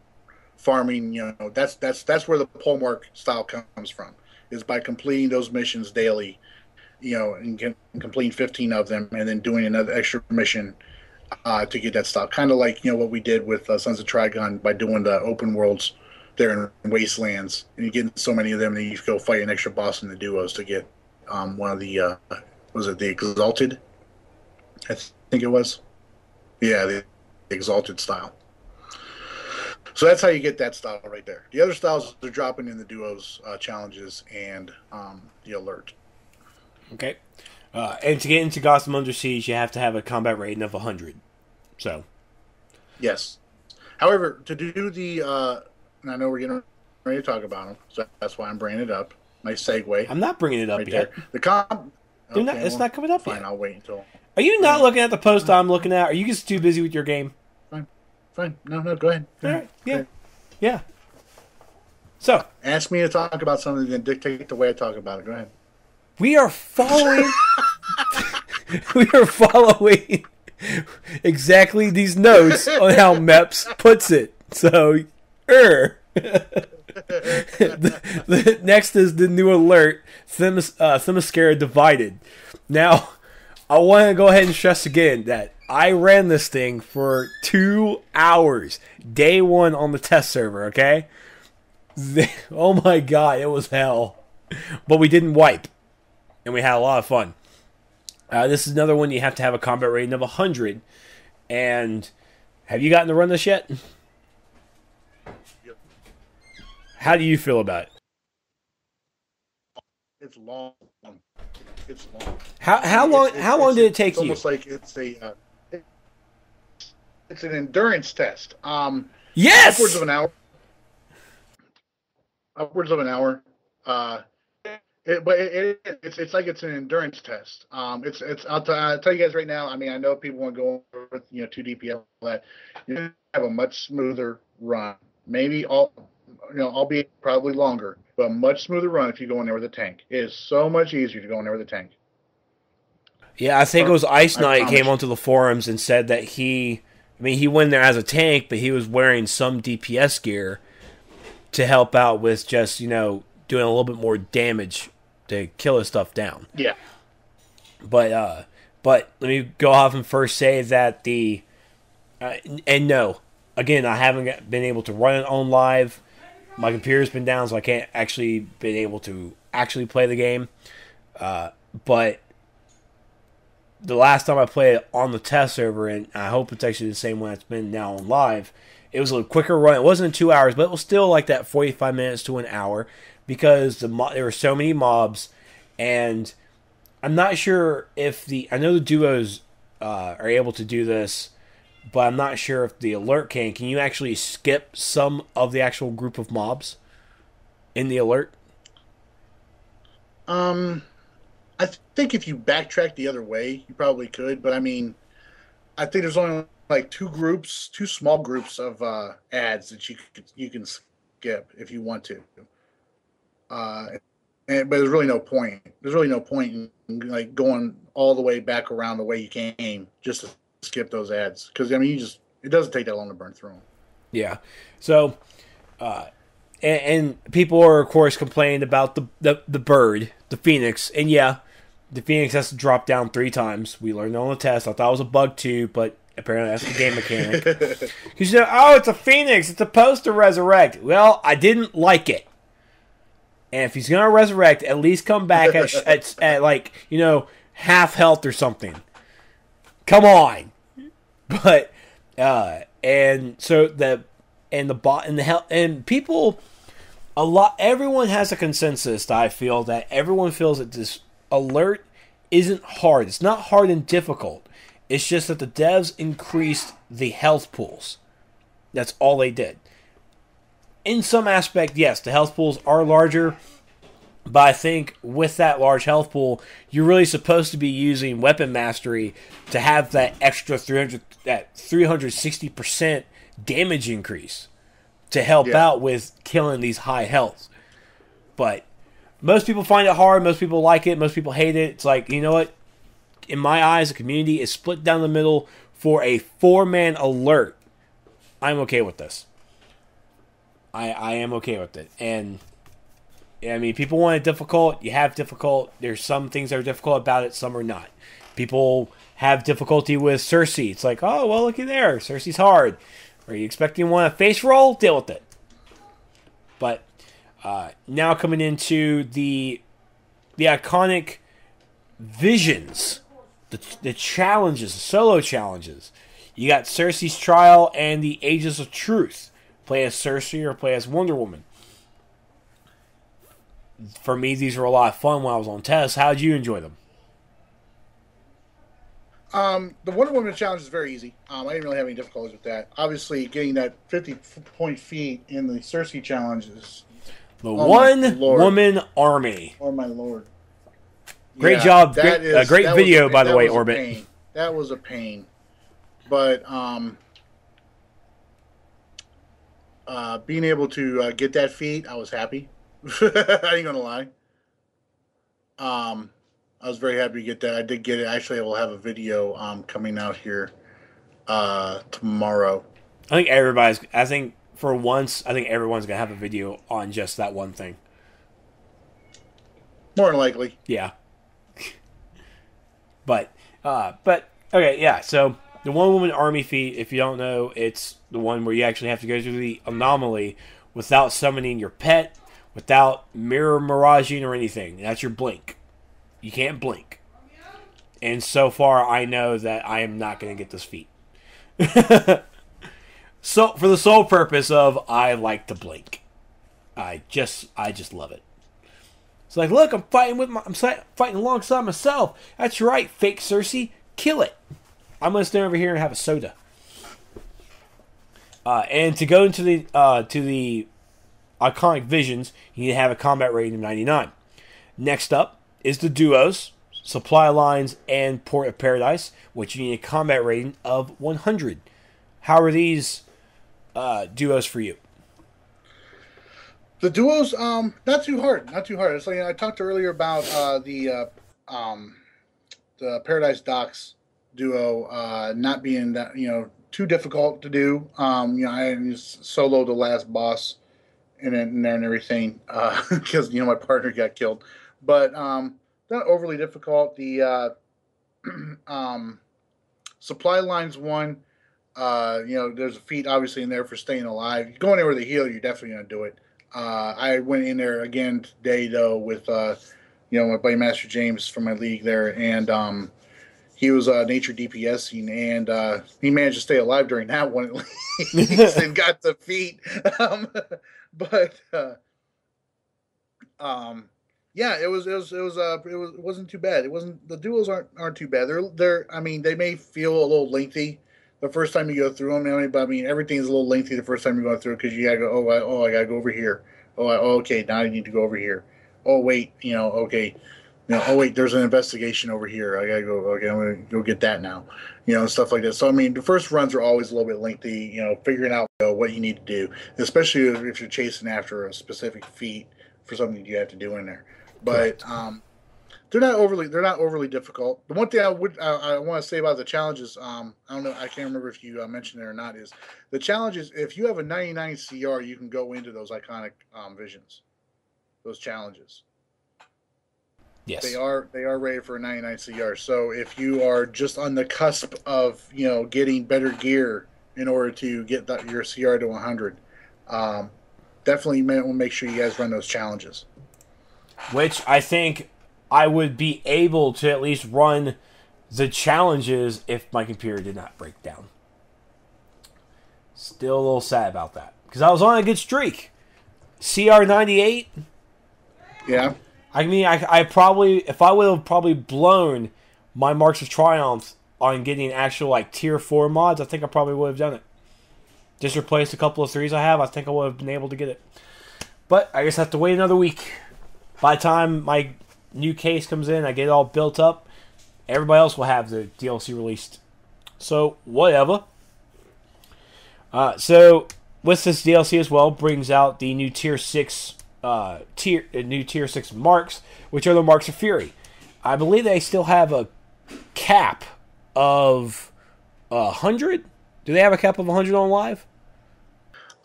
farming. That's where the pole mark style comes from, is by completing those missions daily, and completing 15 of them, and then doing another extra mission to get that style. Kind of like what we did with Sons of Trigon by doing the open worlds there in Wastelands, and you get so many of them, and you go fight an extra boss in the duos to get one of the was it the Exalted? I think it was. Yeah, the Exalted style. So that's how you get that style right there. The other styles are dropping in the duos challenges and the alert. Okay. And to get into Gotham Under Siege, you have to have a combat rating of 100. So. Yes. However, to do the, and I know we're getting ready to talk about them, so that's why I'm bringing it up. Nice segue. I'm not bringing it up yet. There. The it's not coming up fine, yet. I'll wait until. Are you not looking at the post I'm looking at? Are you just too busy with your game? Fine. No, go ahead. All right. Yeah. Yeah. So. Ask me to talk about something, then dictate the way I talk about it. Go ahead. We are following. We are following exactly these notes on how Meps puts it. So, next is the new alert, Themyscira Divided. Now, I want to go ahead and stress again that I ran this thing for 2 hours. Day one on the test server, okay? Oh my god, it was hell. But we didn't wipe. And we had a lot of fun. This is another one you have to have a combat rating of 100. And have you gotten to run this yet? How do you feel about it? It's long. It's long. How long did it take you? It's almost like it's an endurance test. Yes. Upwards of an hour. It's like it's an endurance test. I'll tell you guys right now. I mean, I know people want to go over with 2 DPS, but you have a much smoother run. Maybe albeit probably longer, but a much smoother run if you go in there with a tank. It is so much easier to go in there with a tank. Yeah, I think it was Ice Knight came onto the forums and said that he went there as a tank, but he was wearing some DPS gear to help out with just, doing a little bit more damage to kill his stuff down. Yeah. But let me go off and first say that and no, again, I haven't been able to run it on live. My computer's been down, so I can't actually been able to actually play the game. But the last time I played it on the test server, and I hope it's actually the same one that's been now on live, it was a little quicker run. It wasn't 2 hours, but it was still like that 45 minutes to an hour because there were so many mobs, and I'm not sure if I know the duos are able to do this, but I'm not sure if the alert can. Can you actually skip some of the actual group of mobs in the alert? I think if you backtrack the other way, you probably could. But I mean, I think there's only like two small groups of ads that you can skip if you want to. But there's really no point. There's really no point in like going all the way back around the way you came just to skip those ads, because I mean, it doesn't take that long to burn through them. Yeah. So, and people are of course complaining about the bird, the Phoenix, and yeah, the Phoenix has to drop down 3 times. We learned on the test. I thought it was a bug too, but apparently that's the game mechanic. Because it's a Phoenix. It's supposed to resurrect. Well, I didn't like it. And if he's gonna resurrect, at least come back at like half health or something. Come on. But and so people, everyone has a consensus that I feel that everyone feels that this Alert isn't hard. It's not hard and difficult. It's just that the devs increased the health pools. That's all they did. In some aspect, yes, the health pools are larger, but I think with that large health pool, you're really supposed to be using weapon mastery to have that extra 360% damage increase to help out with killing these high healths. But most people find it hard. Most people like it. Most people hate it. It's like, you know what? In my eyes, the community is split down the middle for a 4-man alert. I'm okay with this. I am okay with it. And, I mean, people want it difficult. You have difficult. There's some things that are difficult about it. Some are not. People have difficulty with Cersei. It's like, oh, well, looky there. Cersei's hard. Are you expecting one to face roll? Deal with it. But now coming into the iconic visions, the challenges, the solo challenges. You got Cersei's Trial and the Ages of Truth. Play as Cersei or play as Wonder Woman. For me, these were a lot of fun when I was on test. How did you enjoy them? The Wonder Woman challenge is very easy. I didn't really have any difficulties with that. Obviously, getting that 50-point feat in the Cersei challenge is the one-woman army. Oh my lord! Great job! Great video, by the way, Orbit. That was a pain, but being able to get that feat, I was happy. I ain't gonna lie. I was very happy to get that. I did get it. Actually, I will have a video coming out here tomorrow. I think for once, I think everyone's gonna have a video on just that one thing. More than likely. Yeah. but okay, yeah. So the one-woman army feat, if you don't know, it's the one where you actually have to go through the anomaly without summoning your pet, without mirror miraging or anything. That's your blink. You can't blink. And so far, I know that I am not going to get this feat. So, for the sole purpose of, I like to blink. I just love it. It's like, look, I'm fighting alongside myself. That's right, fake Cersei. Kill it. I'm going to stand over here and have a soda. And to go into the iconic visions, you need to have a combat rating of 99. Next up is the duos, Supply Lines, and Port of Paradise, which you need a combat rating of 100. How are these duos for you? The duos, not too hard. It's like I talked earlier about the Paradise Docks duo not being that too difficult to do. I just soloed the last boss in there and everything because my partner got killed, but not overly difficult. The Supply Lines one, there's a feat obviously in there for staying alive. You go in there with a heal, you're definitely gonna do it. I went in there again today though with my buddy Master James from my league there, and he was nature DPSing, and he managed to stay alive during that one at least and got the feat. Yeah, it wasn't too bad. The duels aren't too bad. They may feel a little lengthy the first time you go through them, but everything's a little lengthy the first time you go through because you gotta go. I gotta go over here. Okay, now I need to go over here. Oh wait, okay. Oh wait, there's an investigation over here. I gotta go. Okay, I'm gonna go get that now. Stuff like that. So the first runs are always a little bit lengthy. Figuring out what you need to do, especially if you're chasing after a specific feat for something you have to do in there. But they're not overly difficult. The one thing I want to say about the challenges, I don't know, I can't remember if you mentioned it or not, is the challenges. If you have a 99 CR, you can go into those iconic visions, those challenges. Yes, they are rated for a 99 CR. So if you are just on the cusp of getting better gear in order to get your CR to 100, definitely make sure you guys run those challenges. Which I think I would be able to at least run the challenges if my computer did not break down. Still a little sad about that because I was on a good streak. CR 98. Yeah. I mean, I probably, if I would have probably blown my Marks of Triumph on getting actual like tier 4 mods, I think I probably would have done it. Just replaced a couple of 3s I have, I think I would have been able to get it. But I guess I have to wait another week. By the time my new case comes in, I get it all built up, everybody else will have the DLC released. So, whatever. So, with this DLC as well, brings out the new tier 6 tier 6 marks, which are the Marks of Fury. I believe they still have a cap of 100. Do they have a cap of 100 on live?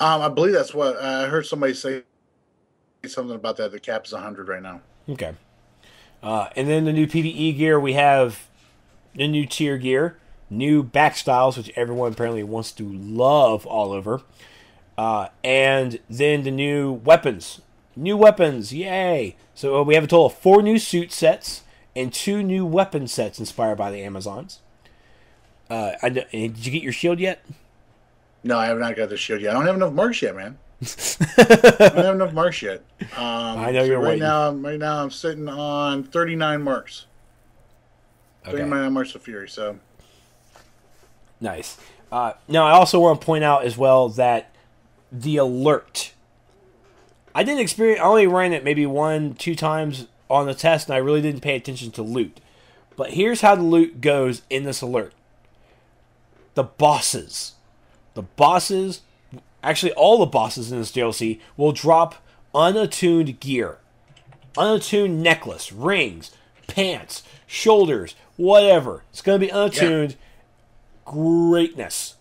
I believe that's what I heard somebody say something about that. The cap is 100 right now. Okay. And then the new PvE gear, we have the new tier gear, new back styles, which everyone apparently wants to love all over, and then the new weapons. New weapons, yay! So we have a total of 4 new suit sets and 2 new weapon sets inspired by the Amazons. Did you get your shield yet? No, I have not got the shield yet. I don't have enough marks yet, man. I don't have enough marks yet. I know you're waiting. Right now, I'm sitting on 39 marks. Okay. 39 marks of Fury, so. Nice. Now, I also want to point out as well that the alert. I didn't experience. I only ran it maybe 1-2 times on the test, and I really didn't pay attention to loot. But here's how the loot goes in this alert. The bosses. Actually, all the bosses in this DLC will drop unattuned gear. Unattuned necklace, rings, pants, shoulders, whatever. It's going to be unattuned greatness.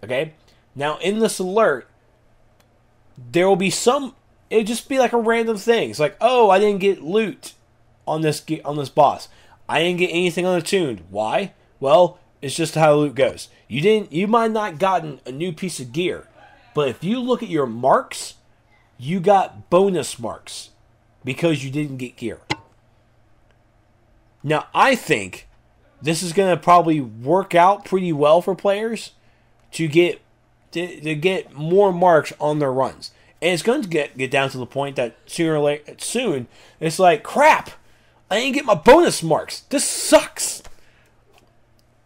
Okay? Now, in this alert, there will be some... It'll just be like a random thing. It's like, oh, I didn't get loot on this boss. I didn't get anything unattuned. Why? Well, it's just how the loot goes. You might not gotten a new piece of gear, but if you look at your marks, you got bonus marks because you didn't get gear. Now, I think this is going to probably work out pretty well for players to get more marks on their runs. And it's going to get down to the point that soon, it's like, crap, I didn't get my bonus marks. This sucks.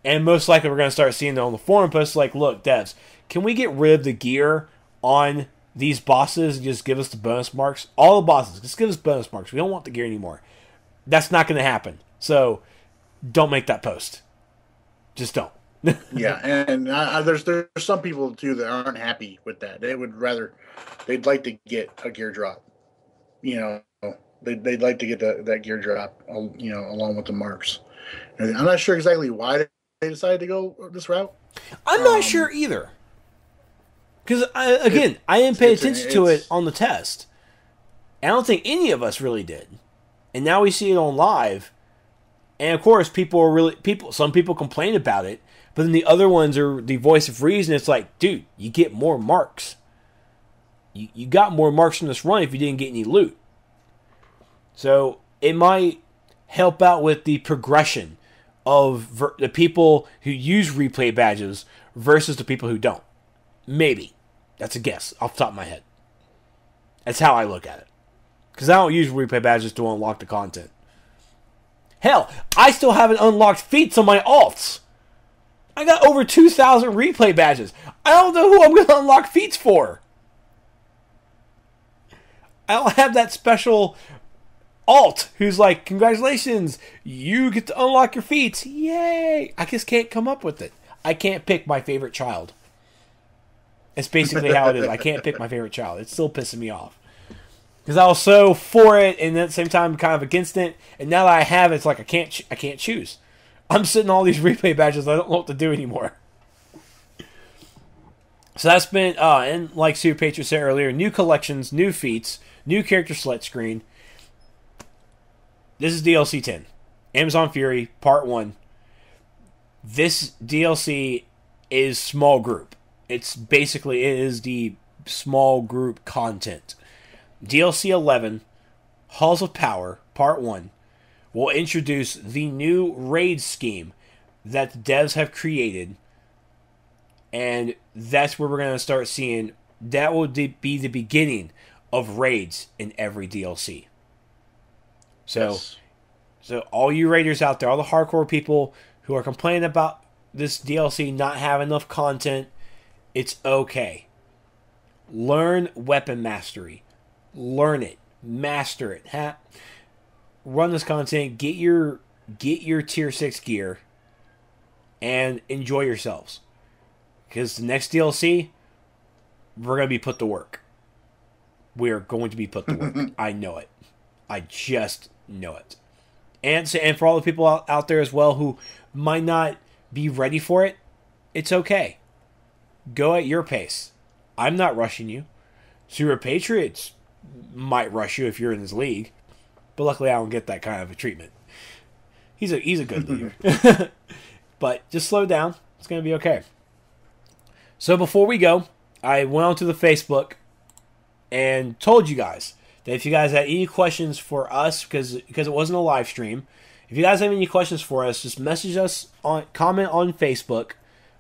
And most likely we're going to start seeing it on the forum posts like, look, devs, can we get rid of the gear on these bosses and just give us the bonus marks? All the bosses, just give us bonus marks. We don't want the gear anymore. That's not going to happen. So don't make that post. Just don't. Yeah, and there's some people too that aren't happy with that. They'd like to get a gear drop. You know, they'd like to get that gear drop. You know, along with the marks. And I'm not sure exactly why they decided to go this route. I'm not sure either. Because I didn't pay attention to it on the test. I don't think any of us really did. And now we see it on live. And of course, some people complain about it. But then the other ones are the voice of reason. It's like, dude, you get more marks. You got more marks from this run if you didn't get any loot. So it might help out with the progression of the people who use replay badges versus the people who don't. Maybe. That's a guess off the top of my head. That's how I look at it. Because I don't use replay badges to unlock the content. Hell, I still haven't unlocked feats on my alts. I got over 2,000 replay badges. I don't know who I'm going to unlock feats for. I don't have that special alt who's like, congratulations, you get to unlock your feats. Yay! I just can't come up with it. I can't pick my favorite child. That's basically how it is. I can't pick my favorite child. It's still pissing me off. Because I was so for it and at the same time kind of against it. And now that I have it, it's like I can't choose. I'm sitting all these replay badges. I don't know what to do anymore. So that's been, and like Super Patriot said earlier, new collections, new feats, new character select screen. This is DLC 10. Amazon Fury, Part 1. This DLC is small group. It is the small group content. DLC 11, Halls of Power, Part 1, will introduce the new raid scheme that the devs have created. And that's where we're going to start seeing, that will be the beginning of raids in every DLC. So, so all you raiders out there, all the hardcore people who are complaining about this DLC not having enough content, it's okay. Learn weapon mastery. Learn it. Master it. Run this content. Get your tier 6 gear. And enjoy yourselves. Because the next DLC, we're going to be put to work. We are going to be put to work. I know it. I just know it. And for all the people out there as well who might not be ready for it, it's okay. Go at your pace. I'm not rushing you. Super Patriots might rush you if you're in his league. But luckily I don't get that kind of a treatment. He's a good leader. But just slow down. It's going to be okay. So before we go, I went onto the Facebook and told you guys that if you guys had any questions for us, because it wasn't a live stream, if you guys have any questions for us, just message us, comment on Facebook,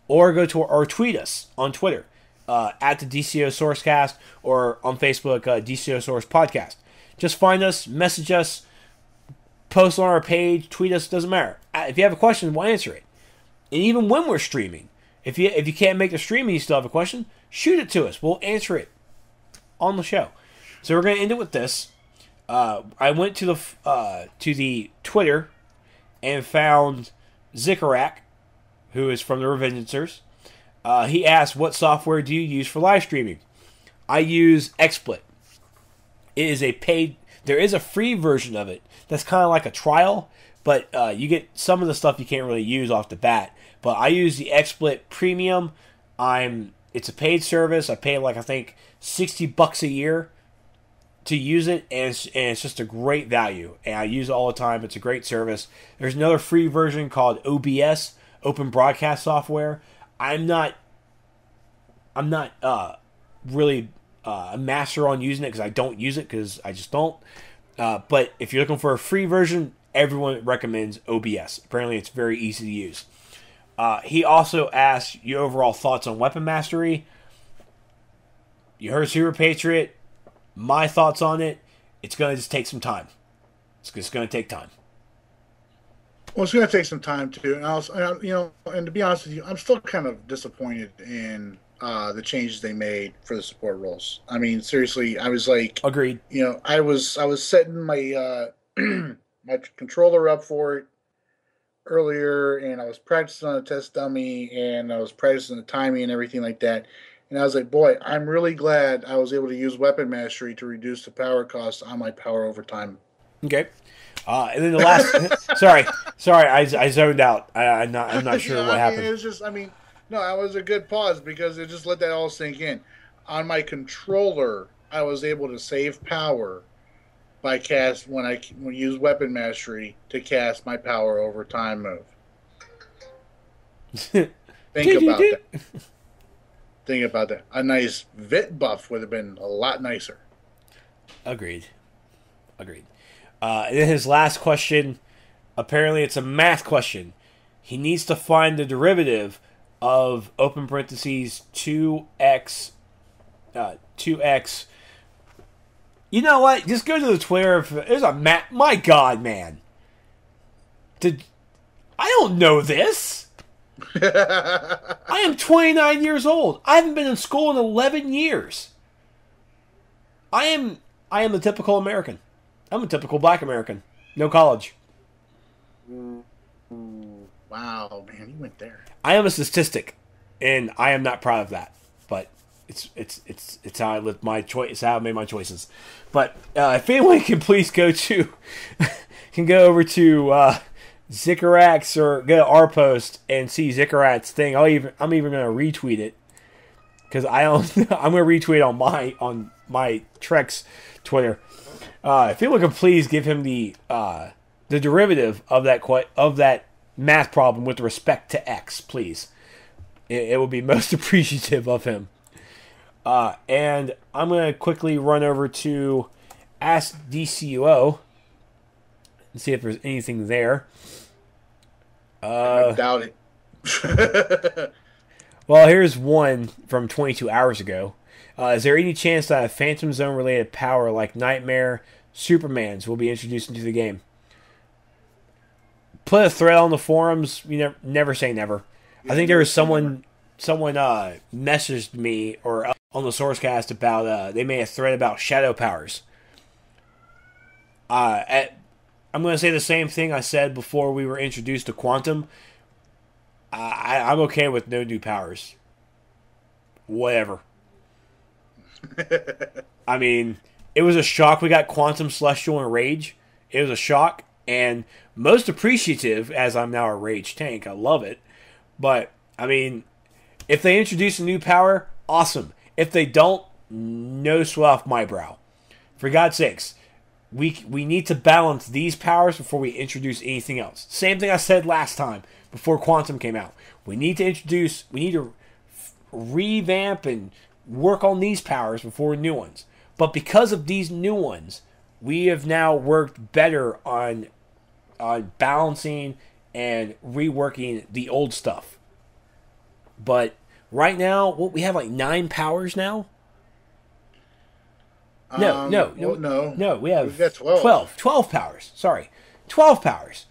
or tweet us on Twitter at the DCO SourceCast, or on Facebook DCO Source Podcast. Just find us, message us, post on our page, tweet us, doesn't matter. If you have a question, we'll answer it. And even when we're streaming, if you can't make the stream and you still have a question, shoot it to us. We'll answer it on the show. So we're going to end it with this. I went to the Twitter and found Zikarak, who is from the Revengeancers. He asked, what software do you use for live streaming? I use XSplit. It is a paid... There is a free version of it that's kind of like a trial, but you get some of the stuff you can't really use off the bat. But I use the XSplit Premium. It's a paid service. I pay I think $60 a year to use it, and it's just a great value. And I use it all the time. It's a great service. There's another free version called OBS, Open Broadcast Software. I'm not really a master on using it because I don't use it because I just don't. But if you're looking for a free version, everyone recommends OBS. Apparently, it's very easy to use. He also asked your overall thoughts on weapon mastery. You heard Super Patriot. My thoughts on it. It's going to just take some time. It's just going to take time. Well, it's going to take some time too. And and to be honest with you, I'm still kind of disappointed in the changes they made for the support roles. I mean, seriously, I was like, agreed. I was setting my my controller up for it earlier, and I was practicing on a test dummy, and I was practicing the timing and everything like that. And I was like, boy, I'm really glad I was able to use weapon mastery to reduce the power cost on my power overtime. Okay. And then the last, sorry, I zoned out. I'm not sure what happened. It was just, no, that was a good pause because it just let that all sink in. On my controller, I was able to save power by when I use weapon mastery to cast my power over time move. Think about that. Think about that. A nice VIT buff would have been a lot nicer. Agreed. And then his last question, apparently it's a math question. He needs to find the derivative of open parentheses 2x. You know what? Just go to the Twitter. There's a math. My God, man. I don't know this. I am 29 years old. I haven't been in school in 11 years. I am the typical American. I'm a typical black American. No college. Wow, man, you went there. I am a statistic, and I am not proud of that. But it's how I live my choice. It's how I made my choices. But if anyone can please go over to Zikarak's or go to our post and see Zikarak's thing. I'm even going to retweet it because I'm going to retweet on my Trex Twitter. If anyone can please give him the derivative of that math problem with respect to X, please. It will be most appreciative of him. And I'm going to quickly run over to Ask DCUO and see if there's anything there. I doubt it. Well, here's one from 22 hours ago. Is there any chance that a Phantom Zone related power like Nightmare, Supermans will be introduced into the game. Put a thread on the forums. You never say never. I think there was someone messaged me or on the SourceCast about they made a thread about shadow powers. I'm going to say the same thing I said before we were introduced to Quantum. I'm okay with no new powers. Whatever. I mean, it was a shock we got Quantum, Celestial, and Rage. It was a shock, and most appreciative, as I'm now a Rage tank. I love it. But, I mean, if they introduce a new power, awesome. If they don't, no sweat off my brow. For God's sakes, we need to balance these powers before we introduce anything else. Same thing I said last time before Quantum came out. We need to revamp and work on these powers before new ones. But because of these new ones, we have now worked better on balancing and reworking the old stuff. But right now, we have like 9 powers now. No. We've got 12. 12 powers. Sorry, 12 powers.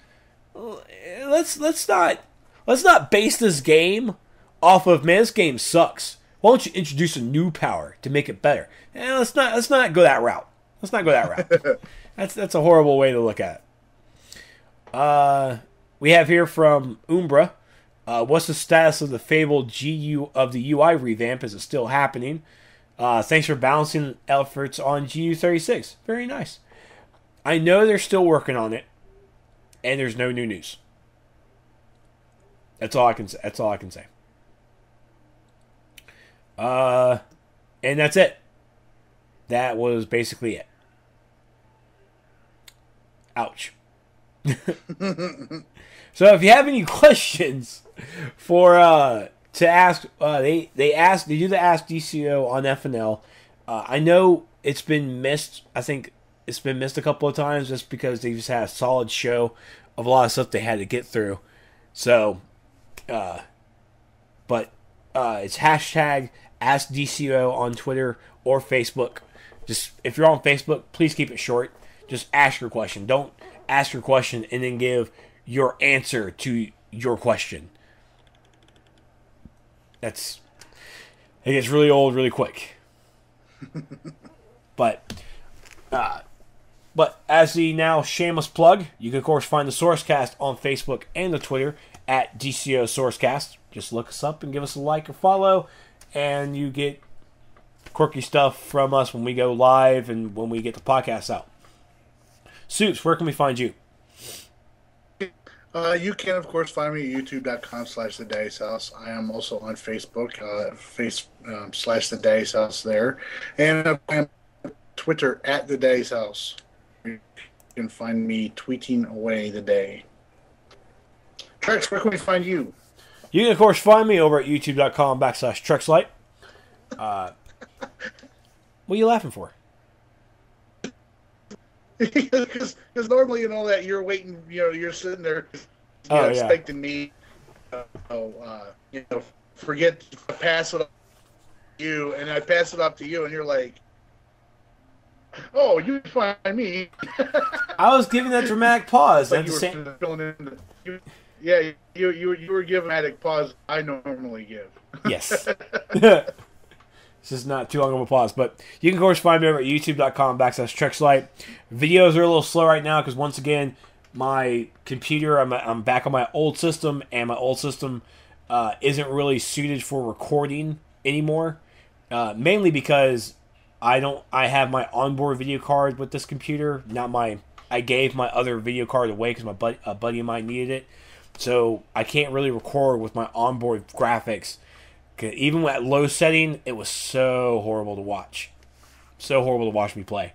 Let's not base this game off of, man, this game sucks. Why don't you introduce a new power to make it better? Let's not go that route. Let's not go that route. That's a horrible way to look at it. We have here from Umbra. What's the status of the fabled UI revamp? Is it still happening? Thanks for balancing efforts on GU36. Very nice. I know they're still working on it, and there's no new news. That's all I can say. And that's it. That was basically it. Ouch. So if you have any questions for to ask, they do the Ask DCO on FNL. I know it's been missed. I think it's been missed a couple of times just because they just had a solid show of a lot of stuff they had to get through. So, but it's hashtag Ask DCO on Twitter or Facebook. Just if you're on Facebook, please keep it short. Just ask your question. Don't ask your question and then give your answer to your question. It gets really old really quick. But as the now shameless plug, you can of course find the SourceCast on Facebook and the Twitter at DCO SourceCast. Just look us up and give us a like or follow, and you get quirky stuff from us when we go live and when we get the podcast out. Soups, where can we find you? You can, of course, find me at youtube.com/The Dice House. I am also on Facebook, /The Dice House there. And I'm on Twitter at The Dice House. You can find me tweeting away the day. Trex, where can we find you? You can, of course, find me over at youtube.com/Trexlight. What are you laughing for? Because normally, that you're waiting, you're sitting there, expecting me, forget to pass it off to you, and I pass it off to you, and you're like, oh, you find me. I was giving that dramatic pause. Like you were giving dramatic pause I normally give. Yes. This is not too long of a pause, but you can, of course, find me over at youtube.com/Trexlight. Videos are a little slow right now because, once again, my computer, I'm back on my old system, and my old system isn't really suited for recording anymore. Mainly because I have my onboard video card with this computer, I gave my other video card away because a buddy of mine needed it. So I can't really record with my onboard graphics. Even at low setting, it was so horrible to watch. So horrible to watch me play.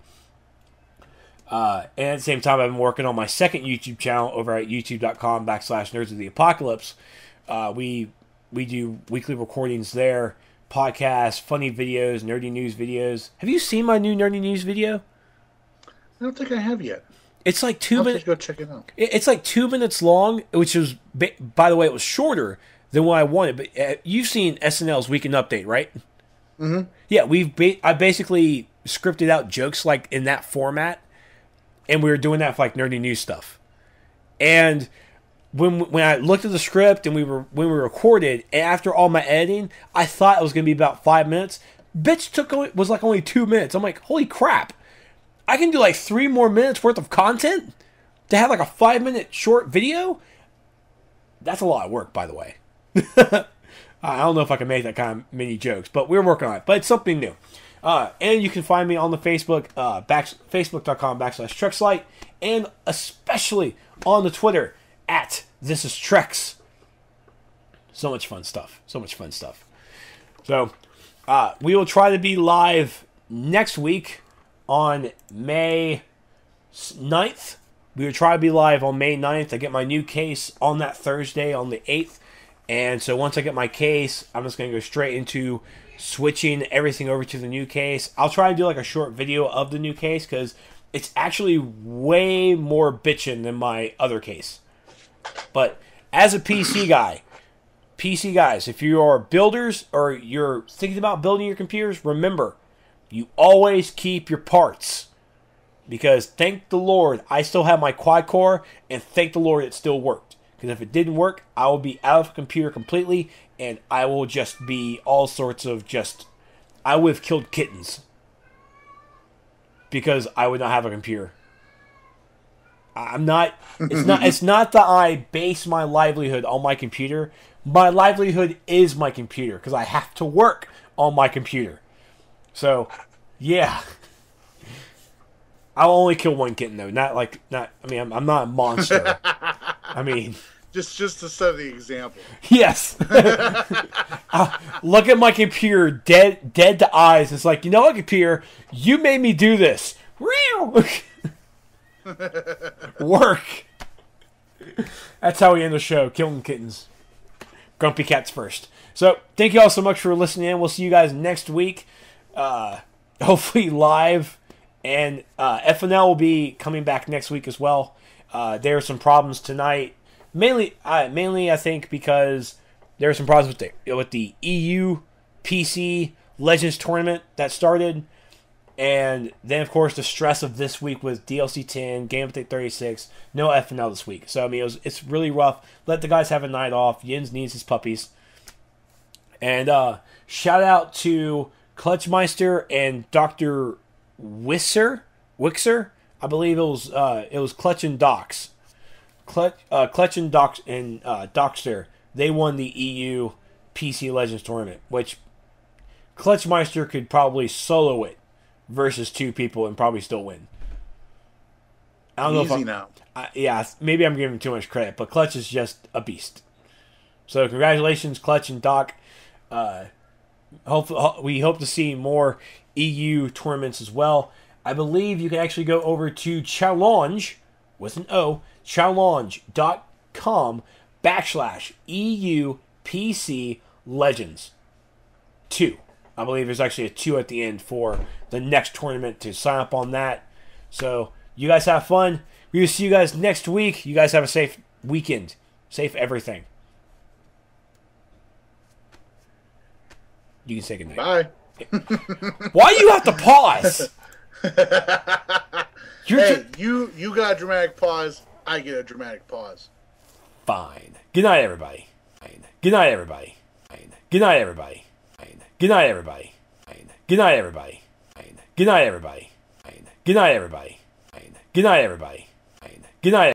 And at the same time, I've been working on my second YouTube channel over at youtube.com/Nerds of the Apocalypse. We do weekly recordings there, podcasts, funny videos, nerdy news videos. Have you seen my new nerdy news video? I don't think I have yet. It's like 2 minutes. Go check it out. It's like 2 minutes long, which was, by the way, it was shorter than what I wanted. But you've seen SNL's Weekend Update, right? Mm-hmm. Yeah, I basically scripted out jokes like in that format and we were doing that for like nerdy news stuff. And when I looked at the script and when we recorded, and after all my editing, I thought it was going to be about 5 minutes. Bitch was like only 2 minutes. I'm like, holy crap! I can do like 3 more minutes worth of content to have like a 5-minute short video. That's a lot of work, by the way. I don't know if I can make that kind of mini jokes, but we're working on it. But it's something new. And you can find me on the Facebook, facebook.com/Trexlight, and especially on the Twitter at This Is Trex. So much fun stuff. So much fun stuff. So, we will try to be live next week on May 9th. We will try to be live on May 9th. I get my new case on that Thursday, on the 8th. And so once I get my case, I'm just going to go straight into switching everything over to the new case. I'll try to do like a short video of the new case because it's actually way more bitchin' than my other case. But as a PC guys, if you are builders or you're thinking about building your computers, remember, you always keep your parts. Because thank the Lord, I still have my quad core, and thank the Lord it still worked. Because if it didn't work, I will be out of the computer completely, and I will just be all sorts of I would have killed kittens. Because I would not have a computer. It's not that I base my livelihood on my computer. My livelihood is my computer, because I have to work on my computer. So, yeah. I'll only kill one kitten though. I'm not a monster. I mean, just to set the example. Yes. Look at my computer, dead to eyes. It's like, you know what, computer? You made me do this. Work. That's how we end the show. Killing kittens. Grumpy cats first. So, thank you all so much for listening in. We'll see you guys next week. Hopefully live. And FNL will be coming back next week as well. There are some problems tonight. Mainly, I think because there are some problems with the EU PC Legends tournament that started. And then, of course, the stress of this week with DLC 10, Game Update 36, no FNL this week. So, I mean, it's really rough. Let the guys have a night off. Jens needs his puppies. And shout out to Clutchmeister and Dr. Wixer, I believe it was Clutch and Docs. Clutch and Docs and Dockster, they won the EU PC Legends tournament, which Clutchmeister could probably solo it versus 2 people and probably still win. I don't know if maybe I'm giving him too much credit, but Clutch is just a beast. So congratulations, Clutch and Doc. We hope to see more EU tournaments as well. I believe you can actually go over to challenge with an O, challenge.com/EU PC Legends 2. I believe there's actually a 2 at the end for the next tournament to sign up on that. So you guys have fun. We will see you guys next week. You guys have a safe weekend. Safe everything. You can say goodnight. Bye. Why do you have to pause? You got a dramatic pause. I get a dramatic pause. Fine. Good night, everybody. Fine. Good night, everybody. Fine. Good night, everybody. Fine. Good night, everybody. Fine. Good night, everybody. Fine. Good night, everybody. Fine. Good night, everybody. Fine. Good night, everybody. Fine. Good night.